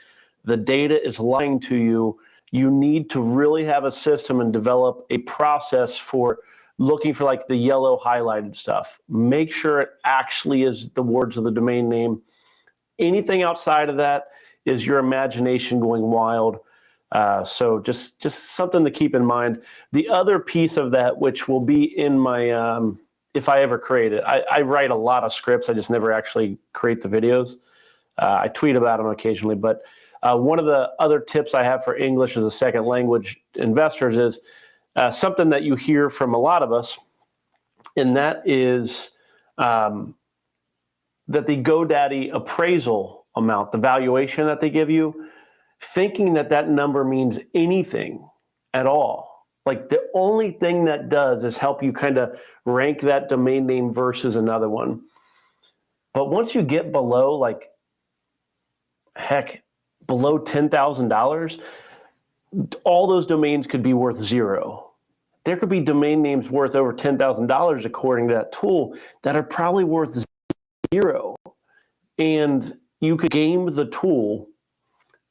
The data is lying to you. You need to really have a system and develop a process for looking for like the yellow highlighted stuff. Make sure it actually is the words of the domain name. Anything outside of that is your imagination going wild. So just something to keep in mind. The other piece of that, which will be in my, if I ever create it, I write a lot of scripts. I just never actually create the videos. I tweet about them occasionally, but one of the other tips I have for English as a second language investors is something that you hear from a lot of us, and that is that the GoDaddy appraisal amount, the valuation that they give you, thinking that that number means anything at all. Like the only thing that does is help you kind of rank that domain name versus another one. But once you get below, like, heck, below $10,000, all those domains could be worth zero. There could be domain names worth over $10,000 according to that tool that are probably worth zero. And you could game the tool,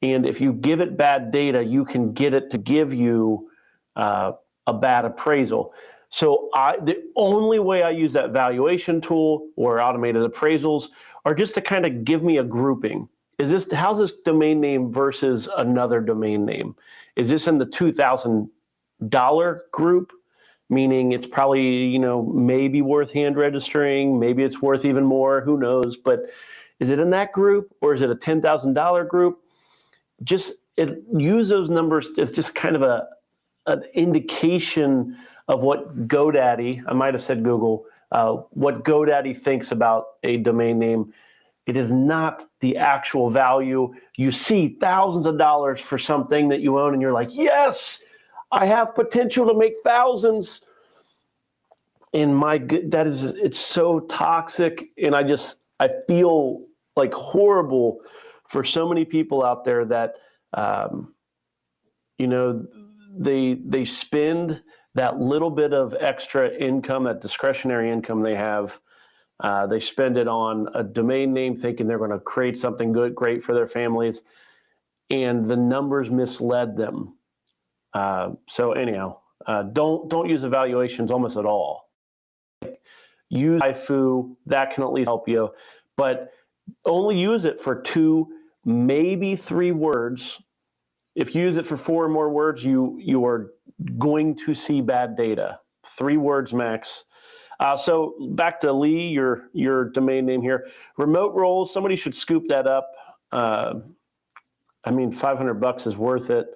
and if you give it bad data, you can get it to give you a bad appraisal. So the only way I use that valuation tool or automated appraisals are just to kind of give me a grouping. How's this domain name versus another domain name? Is this in the $2,000 group? Meaning it's probably, maybe worth hand registering, maybe it's worth even more, who knows? But is it in that group, or is it a $10,000 group? Use those numbers as just kind of an indication of what GoDaddy, I might have said Google, what GoDaddy thinks about a domain name. It is not the actual value. You see thousands of dollars for something that you own, and you're like, yes, I have potential to make thousands. And it's so toxic. And I feel like horrible for so many people out there that, they spend that little bit of extra income, that discretionary income they have, they spend it on a domain name thinking they're going to create something great for their families, and the numbers misled them. So anyhow, don't use evaluations almost at all. Use HIFU, that can at least help you, but only use it for 2, maybe 3 words. If you use it for 4 or more words, you are going to see bad data. 3 words max. So back to Lee, your domain name here. Remote roles, somebody should scoop that up. $500 is worth it.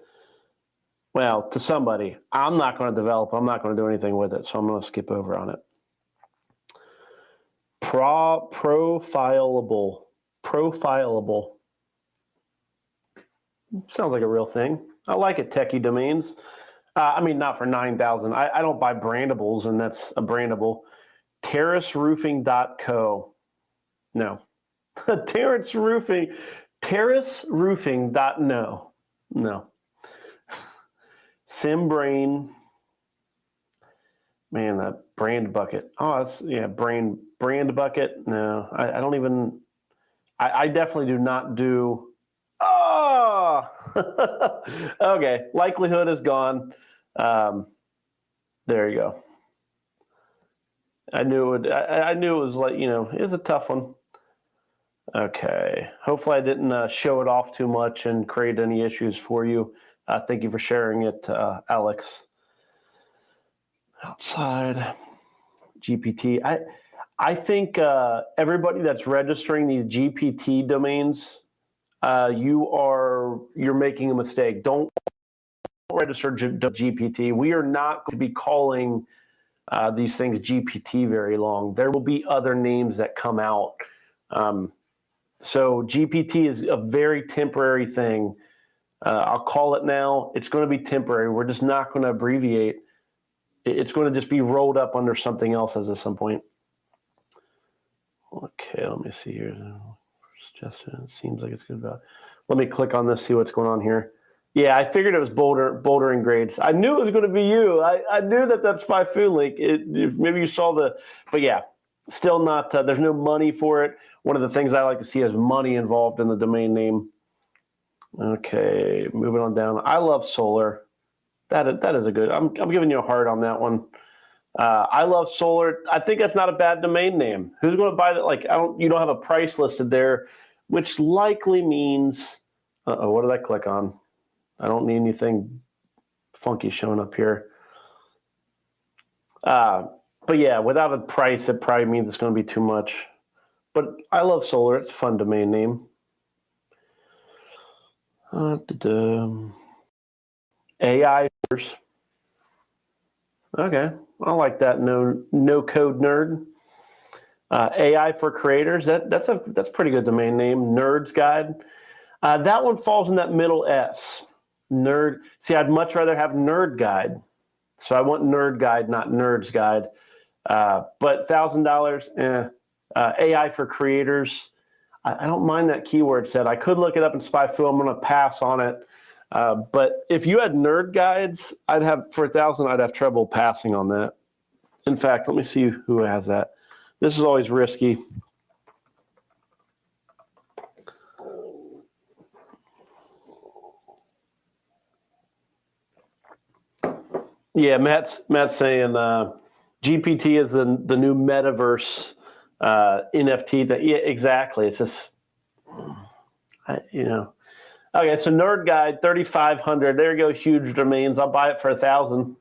Well, to somebody. I'm not going to develop. I'm not going to do anything with it, so I'm going to skip over on it. Profilable. Sounds like a real thing. I like it, techie domains. Not for 9,000. I don't buy brandables, and that's a brandable. Terraceroofing.co. No. Terraceroofing.no. No. Simbrain. Man, that brand bucket. Oh, brand bucket. No, I don't even, I definitely do not do, oh, okay. Likelihood is gone. There you go. I knew it was like, it was a tough one. Okay. Hopefully I didn't show it off too much and create any issues for you. Thank you for sharing it, Alex. Outside GPT. I think everybody that's registering these GPT domains, you're making a mistake. Don't register GPT. We are not going to be calling these things GPT very long. There will be other names that come out. So GPT is a very temporary thing. I'll call it now. It's going to be temporary. We're just not going to abbreviate. It's going to just be rolled up under something else at some point. Okay, let me see here. Suggestion. It seems like it's good. Let me click on this, see what's going on here. Yeah, I figured it was bouldering grades. I knew it was going to be you. I knew that's my food link. Maybe you saw but yeah, still not. There's no money for it. One of the things I like to see is money involved in the domain name. Okay, moving on down. I love solar. That is a good. I'm giving you a heart on that one. I love solar. I think that's not a bad domain name. Who's going to buy that? Like, you don't have a price listed there, which likely means. What did I click on? I don't need anything funky showing up here. But yeah, without a price, it probably means it's going to be too much. But I love solar. It's a fun domain name. AI. Okay, I like that. No code nerd. AI for creators. That's a pretty good domain name. Nerds Guide. That one falls in that middle S. Nerd. See, I'd much rather have Nerd Guide. So I want Nerd Guide, not Nerds Guide. But $1,000. AI for creators. I don't mind that keyword set. I could look it up in SpyFu. I'm going to pass on it. But if you had Nerd Guides, I'd have for $1,000. I'd have trouble passing on that. In fact, let me see who has that. This is always risky. Yeah, Matt's saying GPT is the new metaverse NFT. That yeah, exactly. It's just Okay, so Nerd Guide 3,500. There you go, huge domains. I'll buy it for 1,000.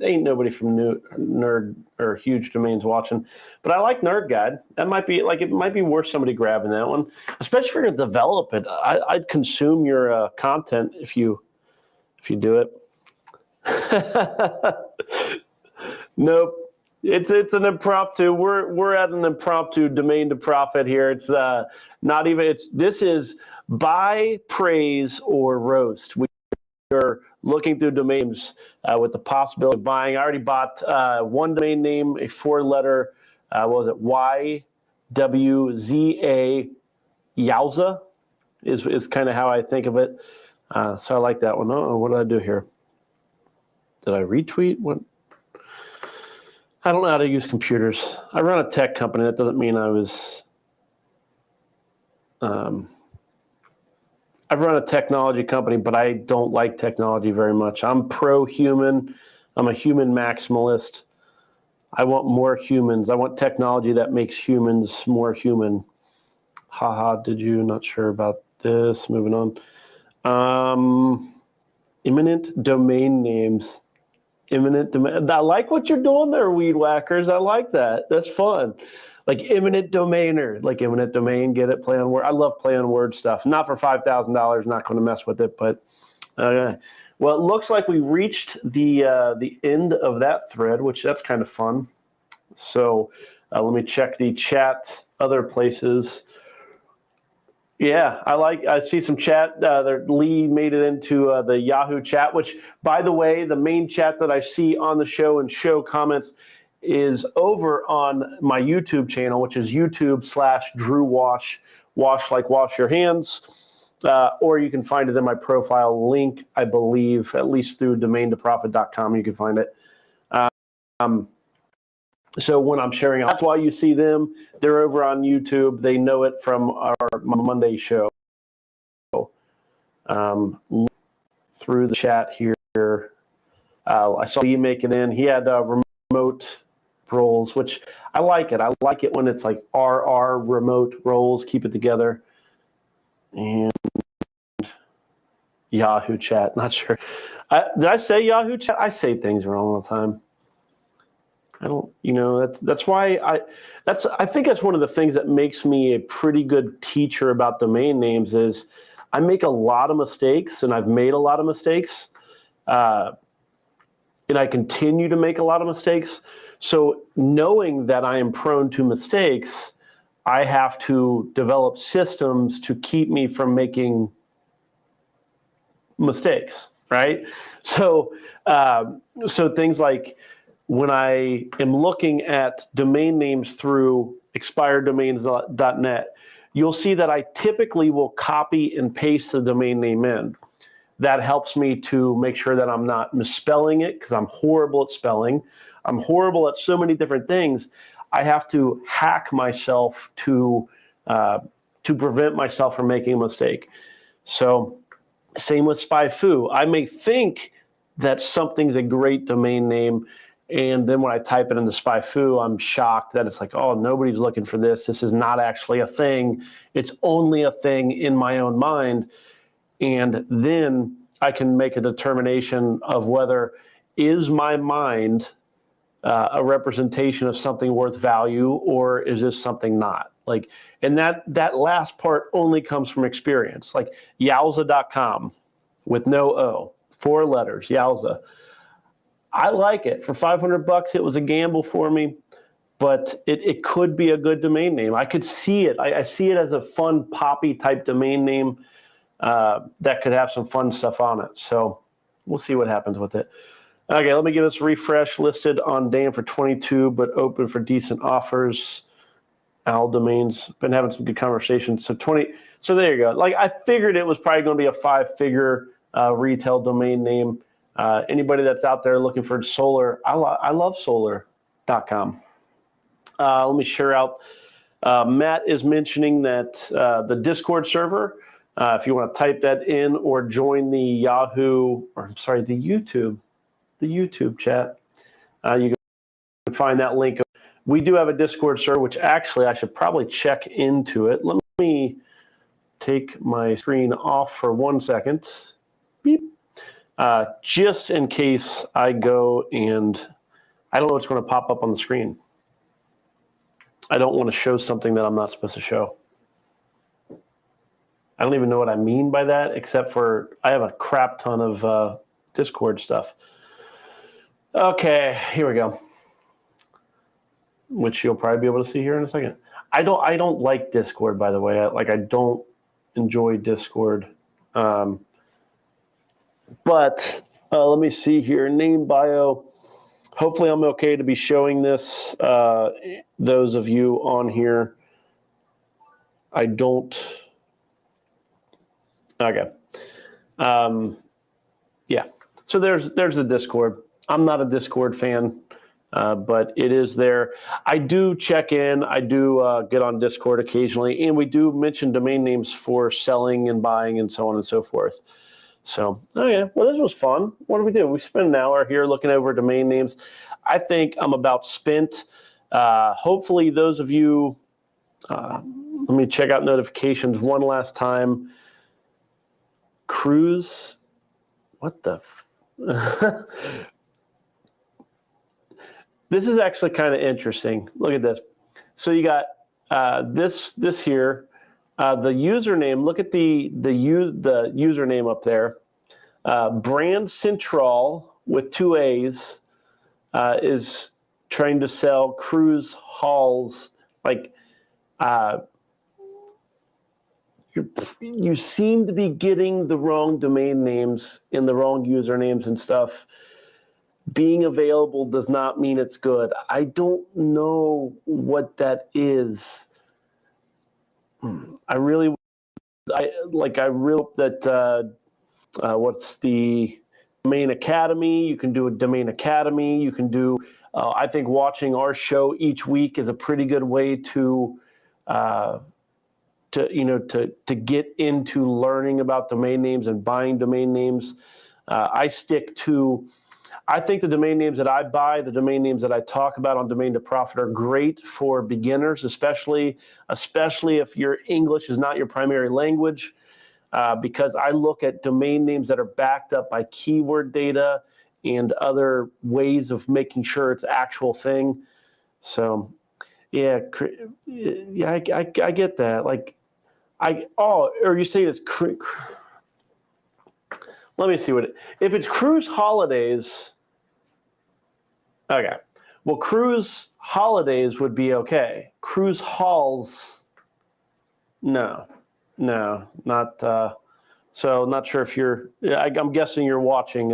Ain't nobody from Nerd or Huge Domains watching, but I like Nerd Guide. That might be it might be worth somebody grabbing that one, especially if you're going to develop it. I'd consume your content if you do it. Nope, it's an impromptu. We're at an impromptu domain to profit here. It's not even. This is buy, praise, or roast. We're looking through domains with the possibility of buying. I already bought one domain name, a 4-letter, what was it? YWZA, Yowza is kind of how I think of it. So I like that one. Oh, what did I do here? Did I retweet? What? I don't know how to use computers. I run a tech company. That doesn't mean I was. I run a technology company, but I don't like technology very much. I'm pro-human. I'm a human maximalist. I want more humans. I want technology that makes humans more human. Haha, did you? Not sure about this. Moving on. Imminent domain names. Imminent domain. I like what you're doing there, Weed Whackers. I like that. That's fun. Like imminent domainer, like imminent domain, get it? Play on word. I love play on word stuff. Not for $5,000, not going to mess with it. But well, it looks like we reached the end of that thread, which that's kind of fun. So let me check the chat, other places. Yeah, I see some chat. Lee made it into the Yahoo chat, which, by the way, the main chat that I see on the show and show comments is over on my YouTube channel, which is YouTube/Drew Wash, wash like wash your hands. Or you can find it in my profile link, I believe, at least through domaintoprofit.com, you can find it. So when I'm sharing, that's why you see them. They're over on YouTube. They know it from my Monday show. Through the chat here, I saw you make it in. He had remote roles, which I like it. I like it when it's like RR remote roles. Keep it together. And Yahoo chat. Not sure. Did I say Yahoo chat? I say things wrong all the time. I don't, that's why I think that's one of the things that makes me a pretty good teacher about domain names is I make a lot of mistakes, and I've made a lot of mistakes, and I continue to make a lot of mistakes. So knowing that I am prone to mistakes, I have to develop systems to keep me from making mistakes, right? So things like, when I am looking at domain names through expireddomains.net, you'll see that I typically will copy and paste the domain name in. That helps me to make sure that I'm not misspelling it, because I'm horrible at spelling. I'm horrible at so many different things. I have to hack myself to prevent myself from making a mistake. So same with SpyFu. I may think that something's a great domain name, and then when I type it into SpyFu, I'm shocked that it's like, oh, nobody's looking for this. This is not actually a thing. It's only a thing in my own mind. And then I can make a determination of whether is my mind a representation of something worth value, or is this something not? Like, and that last part only comes from experience. Like Yowza.com with no O, 4 letters, Yowza. I like it. For $500, it was a gamble for me. but it could be a good domain name. I could see it. I see it as a fun poppy type domain name that could have some fun stuff on it. So we'll see what happens with it. Okay, let me give this a refresh. Listed on Dan for 22, but open for decent offers. Owl Domains. Been having some good conversations. So 20. So there you go. Like I figured it was probably going to be a 5-figure retail domain name. Anybody that's out there looking for solar, I love solar.com. Let me share out. Matt is mentioning that the Discord server, if you want to type that in or join the Yahoo, or I'm sorry, the YouTube chat, you can find that link. We do have a Discord server, which actually I should probably check into it. Let me take my screen off for 1 second. Beep. Just in case I go and I don't know what's going to pop up on the screen. I don't want to show something that I'm not supposed to show. I don't even know what I mean by that, except for I have a crap ton of Discord stuff. Okay, here we go. Which you'll probably be able to see here in a second. I don't like Discord, by the way. I don't enjoy Discord. But let me see here. Name bio. Hopefully I'm okay to be showing this. Those of you on here. I don't. Okay. Yeah. So there's the Discord. I'm not a Discord fan. But it is there. I do check in. I do get on Discord occasionally, and we do mention domain names for selling and buying and so on and so forth. So, oh yeah, well, this was fun. What did we do? We spent an hour here looking over domain names. I think I'm about spent. Hopefully, those of you, let me check out notifications one last time. Cruise, what the? This is actually kind of interesting. Look at this. So you got this here, the username. Look at the username up there. Brand Central with 2 A's is trying to sell cruise halls. Like you seem to be getting the wrong domain names and the wrong usernames and stuff. Being available does not mean it's good. I don't know what that is. I really hope that what's the Domain Academy? You can do a Domain Academy. You can do. I think watching our show each week is a pretty good way to get into learning about domain names and buying domain names. I think the domain names that I buy, the domain names that I talk about on Domain to Profit are great for beginners, especially if your English is not your primary language, because I look at domain names that are backed up by keyword data and other ways of making sure it's actual thing. So, yeah, I get that. Or you say it's. Let me see if it's cruise holidays. Okay. Well, cruise holidays would be okay. Cruise halls, no, not. So not sure if you're. I'm guessing you're watching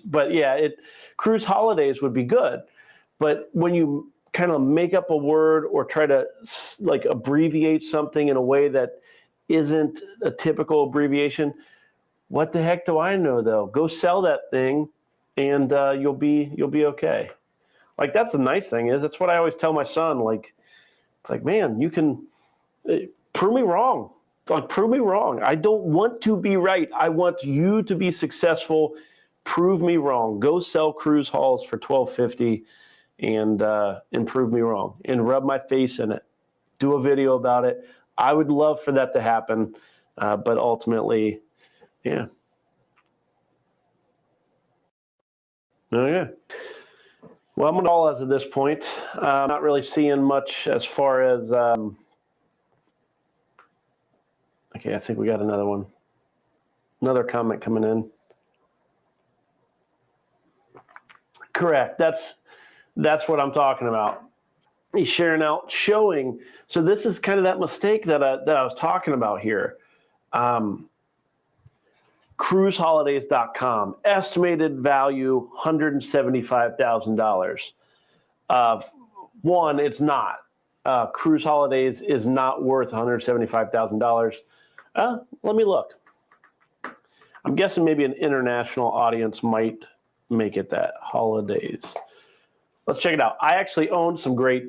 but yeah, cruise holidays would be good. But when you kind of make up a word or try to abbreviate something in a way that isn't a typical abbreviation, what the heck do I know though? Go sell that thing, and you'll be okay. Like that's the nice thing is that's what I always tell my son. Like it's like, man, you can prove me wrong. Like prove me wrong. I don't want to be right. I want you to be successful. Prove me wrong. Go sell cruise halls for $12.50 and prove me wrong and rub my face in it. Do a video about it. I would love for that to happen, but ultimately, yeah. Oh yeah. Well, I'm going to all as of this point. Not really seeing much as far as. Okay, I think we got another one. Another comment coming in. Correct. That's what I'm talking about. he's sharing out, showing. So this is kind of that mistake that I was talking about here. Cruiseholidays.com, estimated value $175,000. One, it's not. Cruise Holidays is not worth $175,000. Let me look. I'm guessing maybe an international audience might make it that. Holidays. Let's check it out. I actually own some great.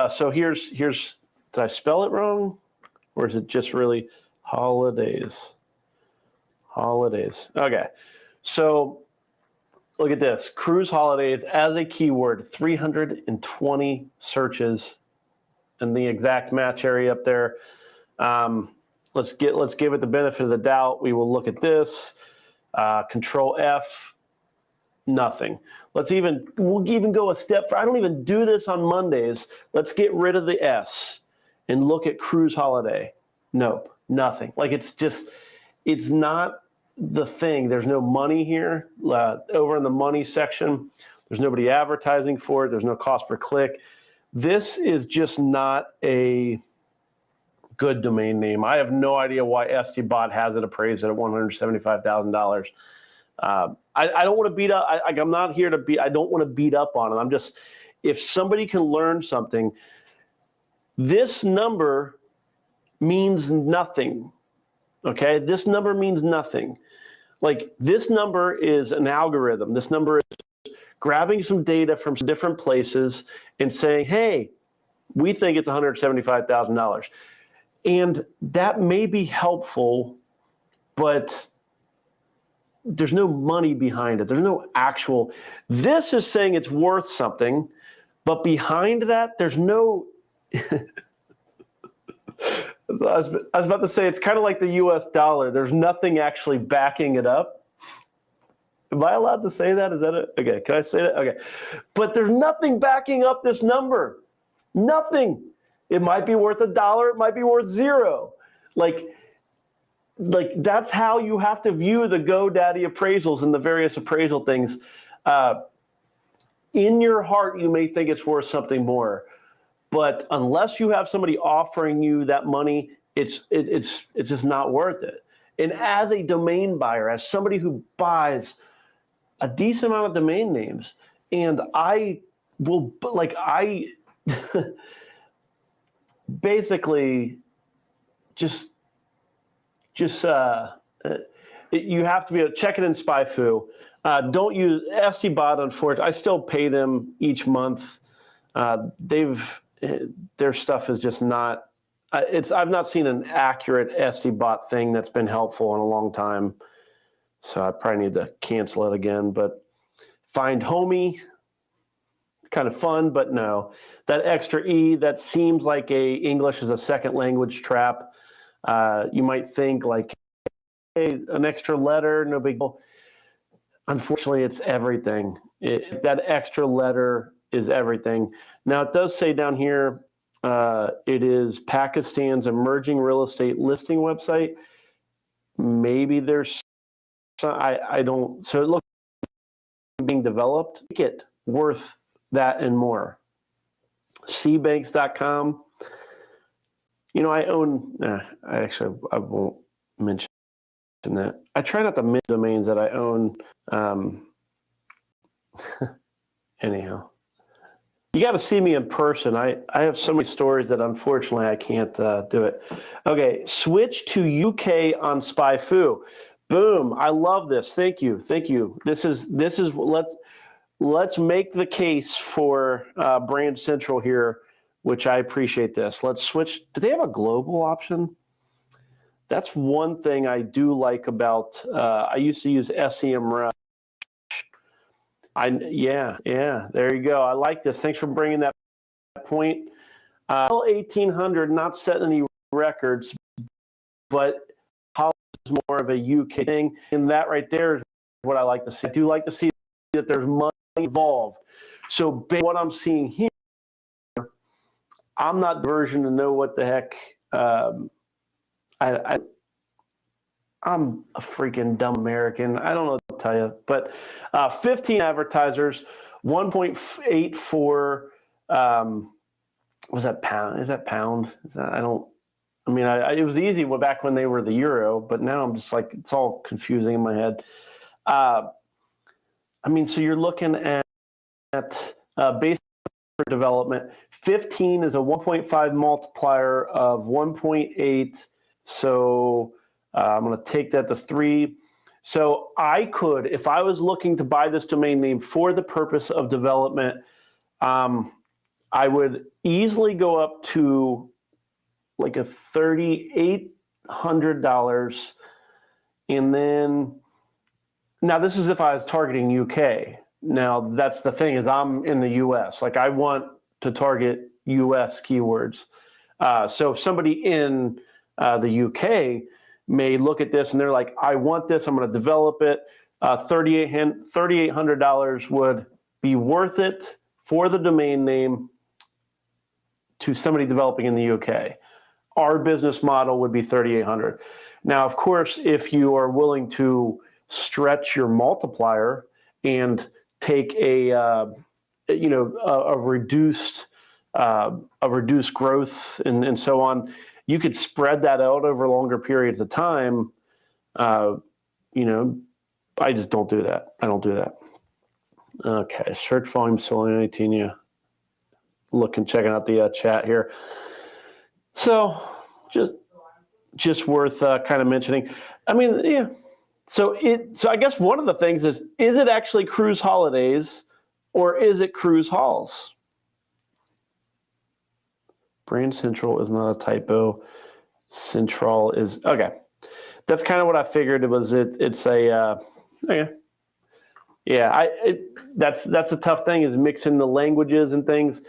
So here's. Did I spell it wrong, or is it just really holidays? Holidays. Okay. So look at this. Cruise Holidays as a keyword. 320 searches, in the exact match area up there. Let's give it the benefit of the doubt. We will look at this. Control F. Nothing. We'll even go a step further. I don't even do this on Mondays. Let's get rid of the S and look at Cruise Holiday. Nope, nothing. Like it's not the thing. There's no money here. Over in the money section, there's nobody advertising for it. There's no cost per click. This is just not a good domain name. I have no idea why SDBot has it appraised at $175,000. I don't want to beat up. I'm not here to beat. I don't want to beat up on it. I'm just, if somebody can learn something, this number means nothing. Okay, this number means nothing. Like this number is an algorithm. This number is grabbing some data from some different places and saying, hey, we think it's $175,000. And that may be helpful, but there's no money behind it. There's no actual, this is saying it's worth something, but behind that, there's no, I was about to say, it's kind of like the US dollar. There's nothing actually backing it up. Am I allowed to say that? Is that it? Okay, can I say that? Okay. But there's nothing backing up this number. Nothing. It might be worth $1. It might be worth $0. Like that's how you have to view the GoDaddy appraisals and the various appraisal things. In your heart, you may think it's worth something more, but unless you have somebody offering you that money, it's just not worth it. And as a domain buyer, as somebody who buys a decent amount of domain names, and I will basically just you have to be check it in SpyFu. Don't use SDBot. Unfortunately, I still pay them each month. Their stuff is just not. I've not seen an accurate SDBot thing that's been helpful in a long time. So I probably need to cancel it again. But Find Homey, kind of fun, but no. That extra E, that seems like English is a second language trap. You might think like, hey, an extra letter, no big deal. Unfortunately, it's everything. That extra letter is everything. Now, it does say down here, it is Pakistan's emerging real estate listing website. Maybe there's some, I don't, so it looks like being developed. Make it worth that and more. cbanks.com. You know, I own, I won't mention that. I try not to mention domains that I own. Anyhow, you got to see me in person. I have so many stories that unfortunately I can't do it. Okay, switch to UK on SpyFu. Boom! I love this. Thank you, thank you. This is let's make the case for Brand Central here, which I appreciate this. Let's switch. Do they have a global option? That's one thing I do like about. I used to use SEMrush. Yeah, there you go. I like this. Thanks for bringing that point. 1800, not setting any records, but how is more of a UK thing. And that right there is what I like to see. I do like to see that there's money involved. So what I'm seeing here, I'm not version to know what the heck. I'm a freaking dumb American. I don't know what to tell you, but 15 advertisers, 1.84 Was that pound? Is that pound? Is that, I don't, I mean, it was easy back when they were the euro, but now I'm just like, it's all confusing in my head. I mean, so you're looking at base development. 15 is a 1.5 multiplier of 1.8. So I'm going to take that to 3. So I could, if I was looking to buy this domain name for the purpose of development, I would easily go up to like a $3,800. And then, now this is if I was targeting UK. Now that's the thing, is I'm in the US. Like I want to target US keywords. So if somebody in the UK may look at this and they're like, I want this, I'm going to develop it. $3,800 would be worth it for the domain name to somebody developing in the UK. Our business model would be $3,800. Now, of course, if you are willing to stretch your multiplier and take a reduced growth and so on, you could spread that out over longer periods of time. I just don't do that. I don't do that. Okay, search volume still 18. Yeah, checking out the chat here. So just worth kind of mentioning. I mean, yeah. So I guess one of the things is it actually cruise holidays or is it cruise halls? Brand Central is not a typo. Central is, okay. That's kind of what I figured it was. It's a, okay. Yeah, that's a tough thing, is mixing the languages and things.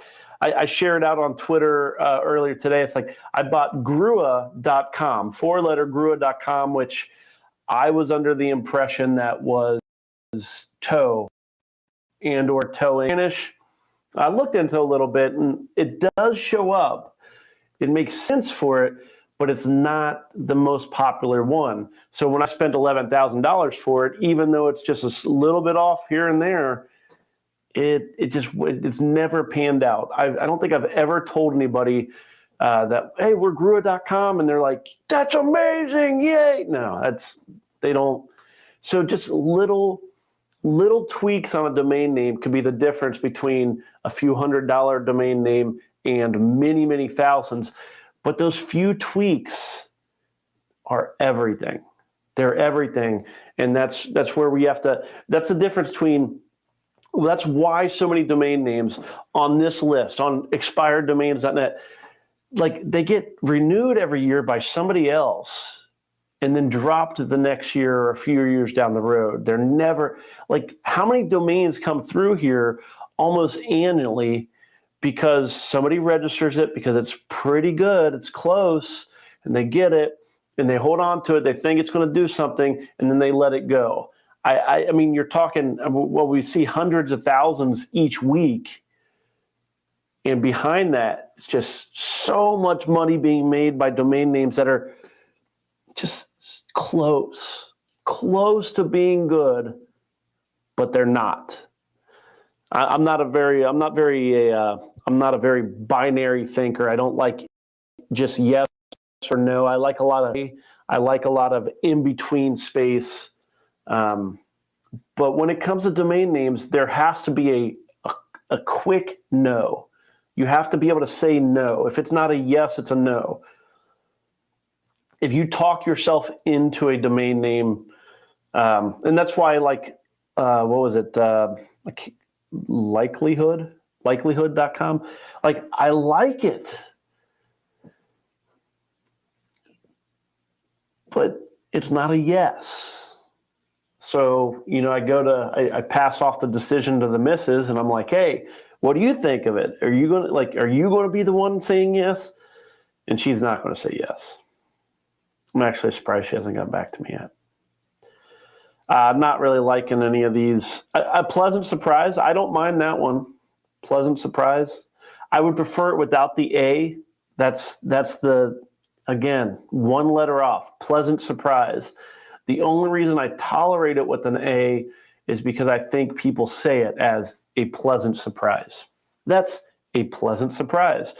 I shared out on Twitter earlier today. It's like I bought Grua.com, 4-letter Grua.com, which I was under the impression that was tow or towing. Spanish. I looked into it a little bit, and it does show up. It makes sense for it, but it's not the most popular one. So when I spent $11,000 for it, even though it's just a little bit off here and there, it's never panned out. I don't think I've ever told anybody that, hey, we're Grua.com, and they're like, that's amazing, yay. No, they don't. So just little tweaks on a domain name could be the difference between a few $100 domain name and many, many thousands. But those few tweaks are everything. They're everything. And that's where we have to, that's the difference between, that's why so many domain names on this list, on expireddomains.net, like they get renewed every year by somebody else and then dropped the next year or a few years down the road. They're never, like, how many domains come through here almost annually because somebody registers it because it's pretty good, it's close, and they get it, and they hold on to it, they think it's going to do something, and then they let it go. I mean, you're talking, well, we see hundreds of thousands each week, and behind that, it's just so much money being made by domain names that are just close to being good, but they're not. I'm not a very binary thinker. I don't like just yes or no. I like a lot of in between space. But when it comes to domain names, there has to be a quick no. You have to be able to say no. If it's not a yes, it's a no. If you talk yourself into a domain name, and that's why, like, what was it? Likelihood.com. Like, I like it, but it's not a yes. So, I pass off the decision to the missus, and I'm like, hey, what do you think of it? Are you going to be the one saying yes? And she's not going to say yes. I'm actually surprised she hasn't gotten back to me yet. I'm not really liking any of these. A pleasant surprise, I don't mind that one. Pleasant surprise. I would prefer it without the A. That's the, again, one letter off. Pleasant surprise. The only reason I tolerate it with an A is because I think people say it as a pleasant surprise. That's a pleasant surprise.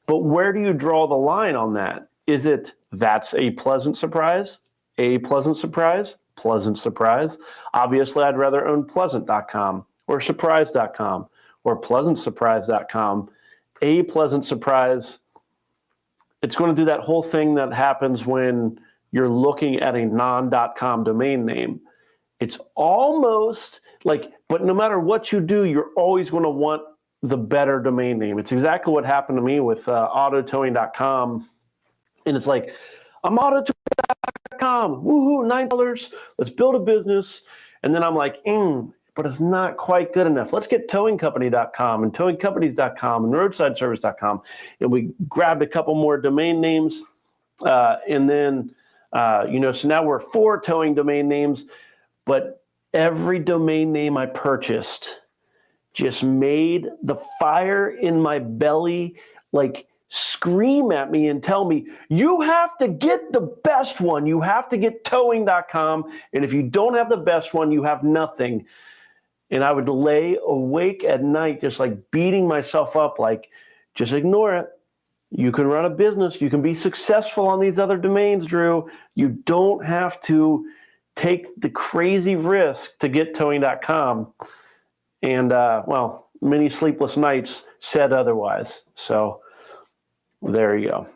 But where do you draw the line on that? Is it that's a pleasant surprise? A pleasant surprise? Pleasant surprise. Obviously, I'd rather own pleasant.com or surprise.com or pleasantsurprise.com. A pleasant surprise, it's going to do that whole thing that happens when you're looking at a non.com domain name. It's almost like, but no matter what you do, you're always going to want the better domain name. It's exactly what happened to me with autotowing.com. And it's like, I'm autotowing.com, woohoo, $9, let's build a business. And then I'm like, but it's not quite good enough. Let's get towingcompany.com and towingcompanies.com and roadsideservice.com. And we grabbed a couple more domain names. And then, so now we're 4 towing domain names, but every domain name I purchased just made the fire in my belly like scream at me and tell me, you have to get the best one. You have to get towing.com. And if you don't have the best one, you have nothing. And I would lay awake at night just like beating myself up, like, just ignore it. You can run a business. You can be successful on these other domains, Drew. You don't have to take the crazy risk to get towing.com. And, many sleepless nights said otherwise. So there you go.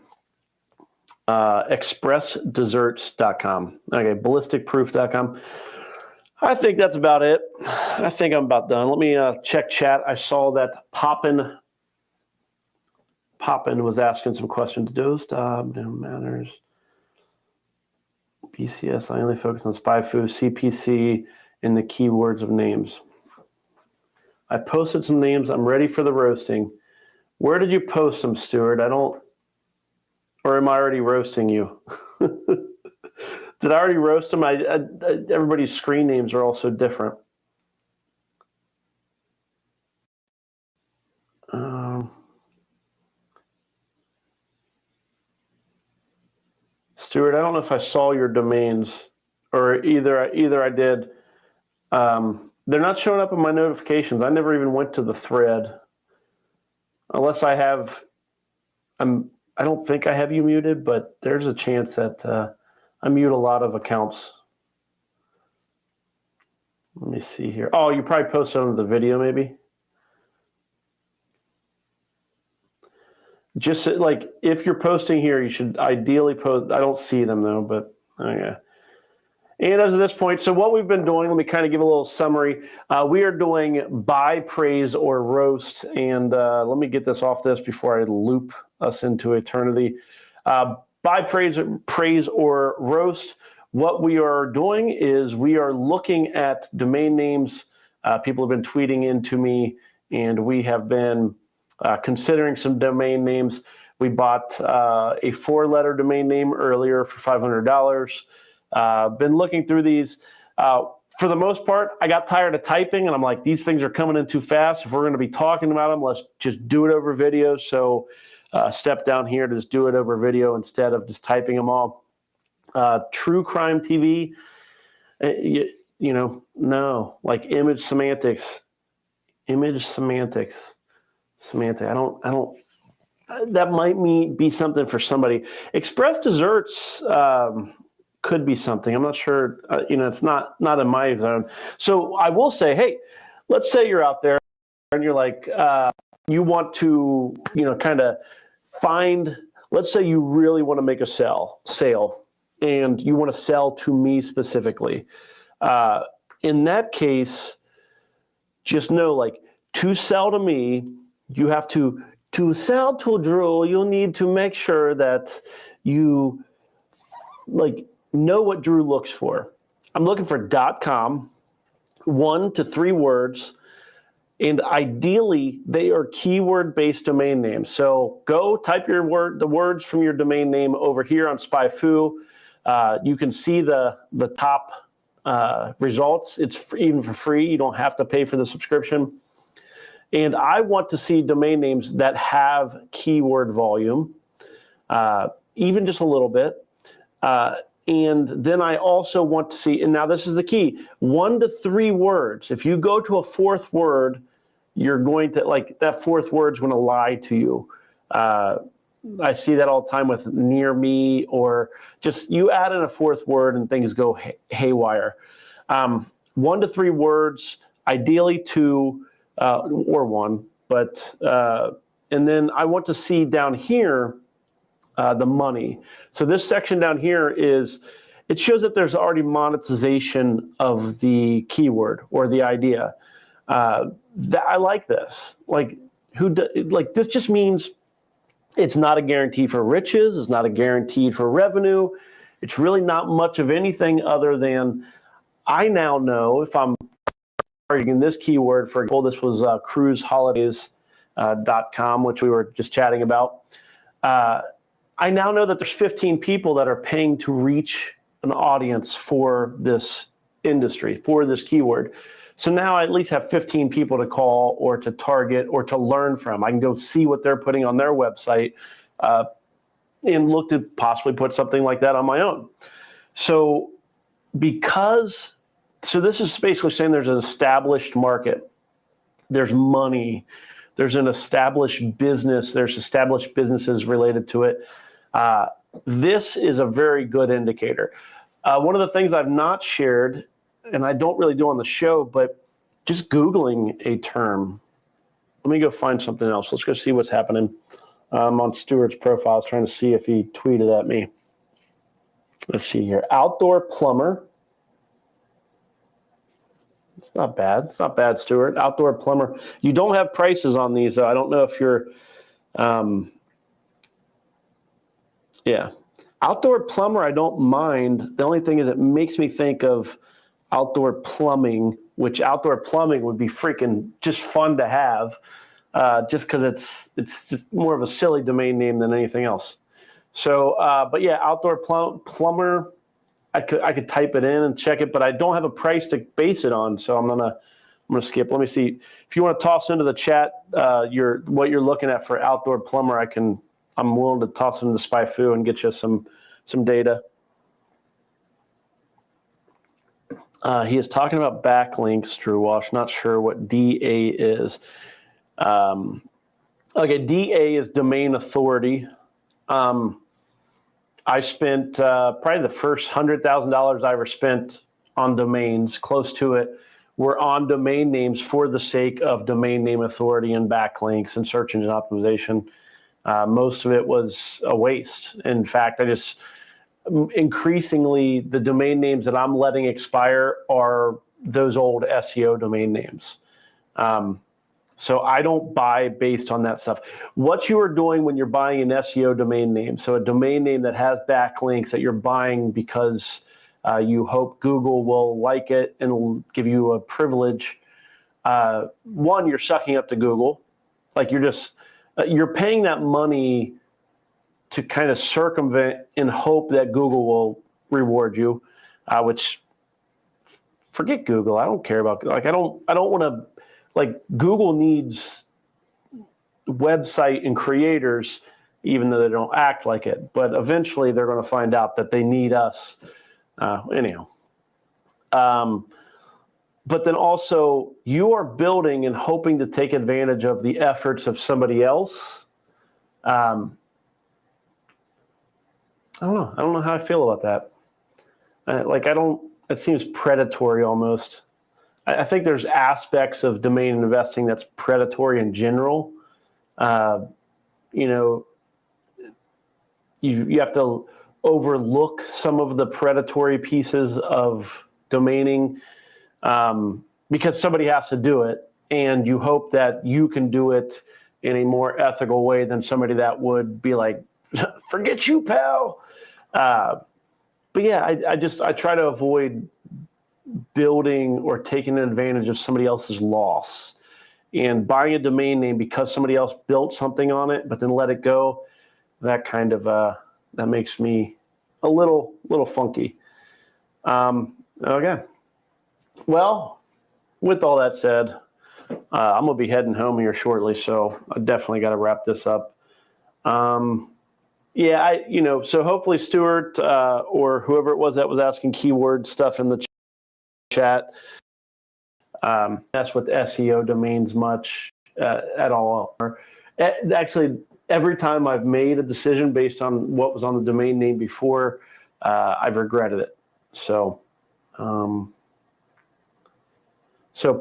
Expressdesserts.com. Okay, ballisticproof.com. I think that's about it. I think I'm about done. Let me check chat. I saw that Poppin was asking some questions. Stop, no matters. BCS, I only focus on SpyFu, CPC, and the keywords of names. I posted some names. I'm ready for the roasting. Where did you post them, Stuart? Or am I already roasting you? Did I already roast them? Everybody's screen names are also different. Stuart, I don't know if I saw your domains, or either I did. They're not showing up in my notifications. I never even went to the thread, unless I have. I don't think I have you muted, but there's a chance that I mute a lot of accounts. Let me see here. Oh, you probably posted on the video, maybe. Just like if you're posting here, you should ideally post. I don't see them though, but okay. And as of this point, so what we've been doing, let me kind of give a little summary. We are doing buy, praise, or roast. And let me get this off this before I loop us into eternity. Buy, praise, or roast. What we are doing is we are looking at domain names. People have been tweeting into me, and we have been considering some domain names. We bought a 4-letter domain name earlier for $500. Been looking through these. For the most part, I got tired of typing, and I'm like, these things are coming in too fast. If we're going to be talking about them, let's just do it over video. So step down here to just do it over video instead of just typing them all. True crime TV, no, like image semantics. Semantic. I don't. That might be something for somebody. Express Desserts could be something. I'm not sure. It's not in my zone. So I will say, hey, let's say you're out there and you're like, you want to, kind of find. Let's say you really want to make a sale, and you want to sell to me specifically. In that case, just know, like, to sell to me, you have to sell to Drew, you'll need to make sure that you know what Drew looks for. I'm looking for .com, 1 to 3 words, and ideally they are keyword-based domain names. So go type the words from your domain name over here on SpyFu. You can see the top results. It's even for free. You don't have to pay for the subscription. And I want to see domain names that have keyword volume, even just a little bit. And then I also want to see, and now this is the key, 1 to 3 words. If you go to a 4th word, you're going to, that 4th word's going to lie to you. I see that all the time with near me, or just you add in a fourth word and things go haywire. 1 to 3 words, ideally 2 or 1, but and then I want to see down here the money. So this section down here it shows that there's already monetization of the keyword or the idea. I like this. Like this just means it's not a guarantee for riches. It's not a guarantee for revenue. It's really not much of anything other than I now know if I'm targeting this keyword. For example, this was cruiseholidays.com, which we were just chatting about. I now know that there's 15 people that are paying to reach an audience for this industry, for this keyword. So now I at least have 15 people to call or to target or to learn from. I can go see what they're putting on their website and look to possibly put something like that on my own. So this is basically saying there's an established market. There's money. There's an established business. There's established businesses related to it. This is a very good indicator. One of the things I've not shared, and I don't really do on the show, but just Googling a term. Let me go find something else. Let's go see what's happening. I'm on Stuart's profile. I was trying to see if he tweeted at me. Let's see here. Outdoor plumber. It's not bad. It's not bad, Stuart. Outdoor plumber. You don't have prices on these, though. I don't know if you're... yeah. Outdoor plumber, I don't mind. The only thing is it makes me think of outdoor plumbing, which outdoor plumbing would be freaking just fun to have, just because it's just more of a silly domain name than anything else. So, but yeah, outdoor plumber, I could type it in and check it, but I don't have a price to base it on, so I'm gonna skip. Let me see if you want to toss into the chat what you're looking at for outdoor plumber. I'm willing to toss into SpyFu and get you some data. He is talking about backlinks, Drew Walsh. Not sure what DA is. Okay, DA is domain authority. I spent probably the first $100,000 I ever spent on domains, close to it, were on domain names for the sake of domain name authority and backlinks and search engine optimization. Most of it was a waste. In fact, increasingly, the domain names that I'm letting expire are those old SEO domain names. So I don't buy based on that stuff. What you are doing when you're buying an SEO domain name, so a domain name that has backlinks that you're buying because you hope Google will like it and will give you a privilege. One, you're sucking up to Google. Like you're paying that money to kind of circumvent and hope that Google will reward you, which forget Google. I don't care about, I don't want to, Google needs website and creators, even though they don't act like it, but eventually they're going to find out that they need us. Anyhow. But then also you are building and hoping to take advantage of the efforts of somebody else. I don't know. I don't know how I feel about that. It seems predatory almost. I think there's aspects of domain investing that's predatory in general. You have to overlook some of the predatory pieces of domaining because somebody has to do it, and you hope that you can do it in a more ethical way than somebody that would be like, forget you, pal. But yeah, I try to avoid building or taking advantage of somebody else's loss, and buying a domain name because somebody else built something on it, but then let it go. That kind of that makes me a little funky. Okay. Well, with all that said, I'm gonna be heading home here shortly, so I definitely got to wrap this up. Yeah, so hopefully Stuart or whoever it was that was asking keyword stuff in the chat, that's with SEO domains much at all. Actually, every time I've made a decision based on what was on the domain name before, I've regretted it. So,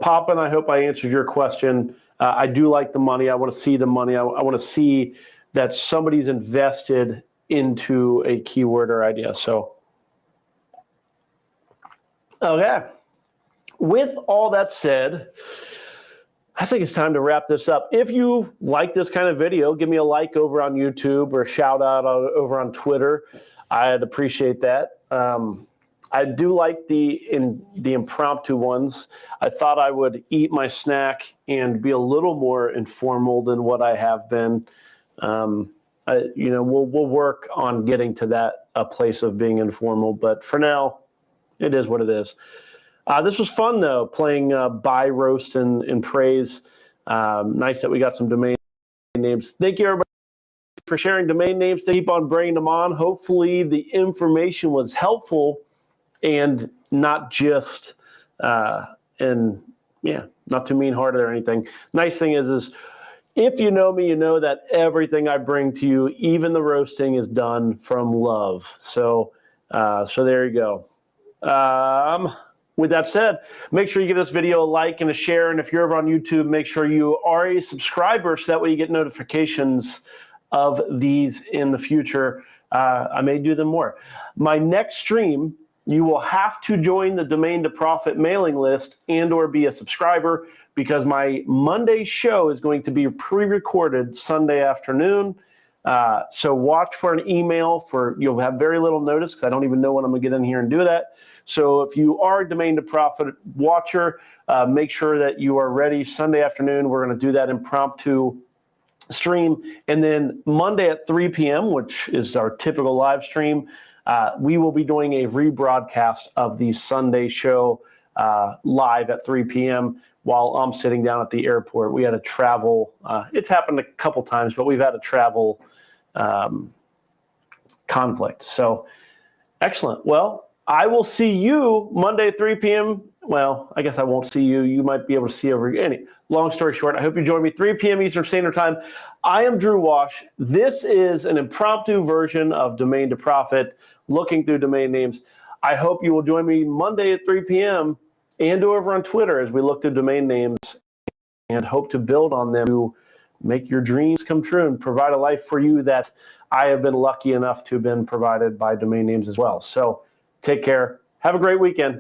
Poppin, I hope I answered your question. I do like the money. I want to see the money. I want to see that somebody's invested into a keyword or idea. So, okay. With all that said, I think it's time to wrap this up. If you like this kind of video, give me a like over on YouTube or a shout out over on Twitter. I'd appreciate that. I do like the impromptu ones. I thought I would eat my snack and be a little more informal than what I have been. We'll work on getting to that place of being informal, but for now, it is what it is. This was fun though, playing buy, roast, and praise. Nice that we got some domain names. Thank you everybody for sharing domain names. To keep on bringing them on. Hopefully the information was helpful and not just not too mean-hearted or anything. Nice thing is if you know me, you know that everything I bring to you, even the roasting, is done from love. So there you go. With that said, make sure you give this video a like and a share. And if you're over on YouTube, make sure you are a subscriber so that way you get notifications of these in the future. I may do them more. My next stream, you will have to join the Domain to Profit mailing list and or be a subscriber, because my Monday show is going to be pre-recorded Sunday afternoon. So watch for an email. You'll have very little notice because I don't even know when I'm going to get in here and do that. So if you are a Domain to Profit watcher, make sure that you are ready. Sunday afternoon, we're going to do that impromptu stream. And then Monday at 3 p.m., which is our typical live stream, we will be doing a rebroadcast of the Sunday show live at 3 p.m. while I'm sitting down at the airport. We had a travel, it's happened a couple times, but we've had a travel conflict. So excellent. Well, I will see you Monday at 3 p.m. Well, I guess I won't see you. You might be able to see long story short, I hope you join me 3 p.m. Eastern Standard Time. I am Drew Wash. This is an impromptu version of Domain to Profit, looking through domain names. I hope you will join me Monday at 3 p.m. and over on Twitter as we look through domain names and hope to build on them to make your dreams come true and provide a life for you that I have been lucky enough to have been provided by domain names as well. So take care. Have a great weekend.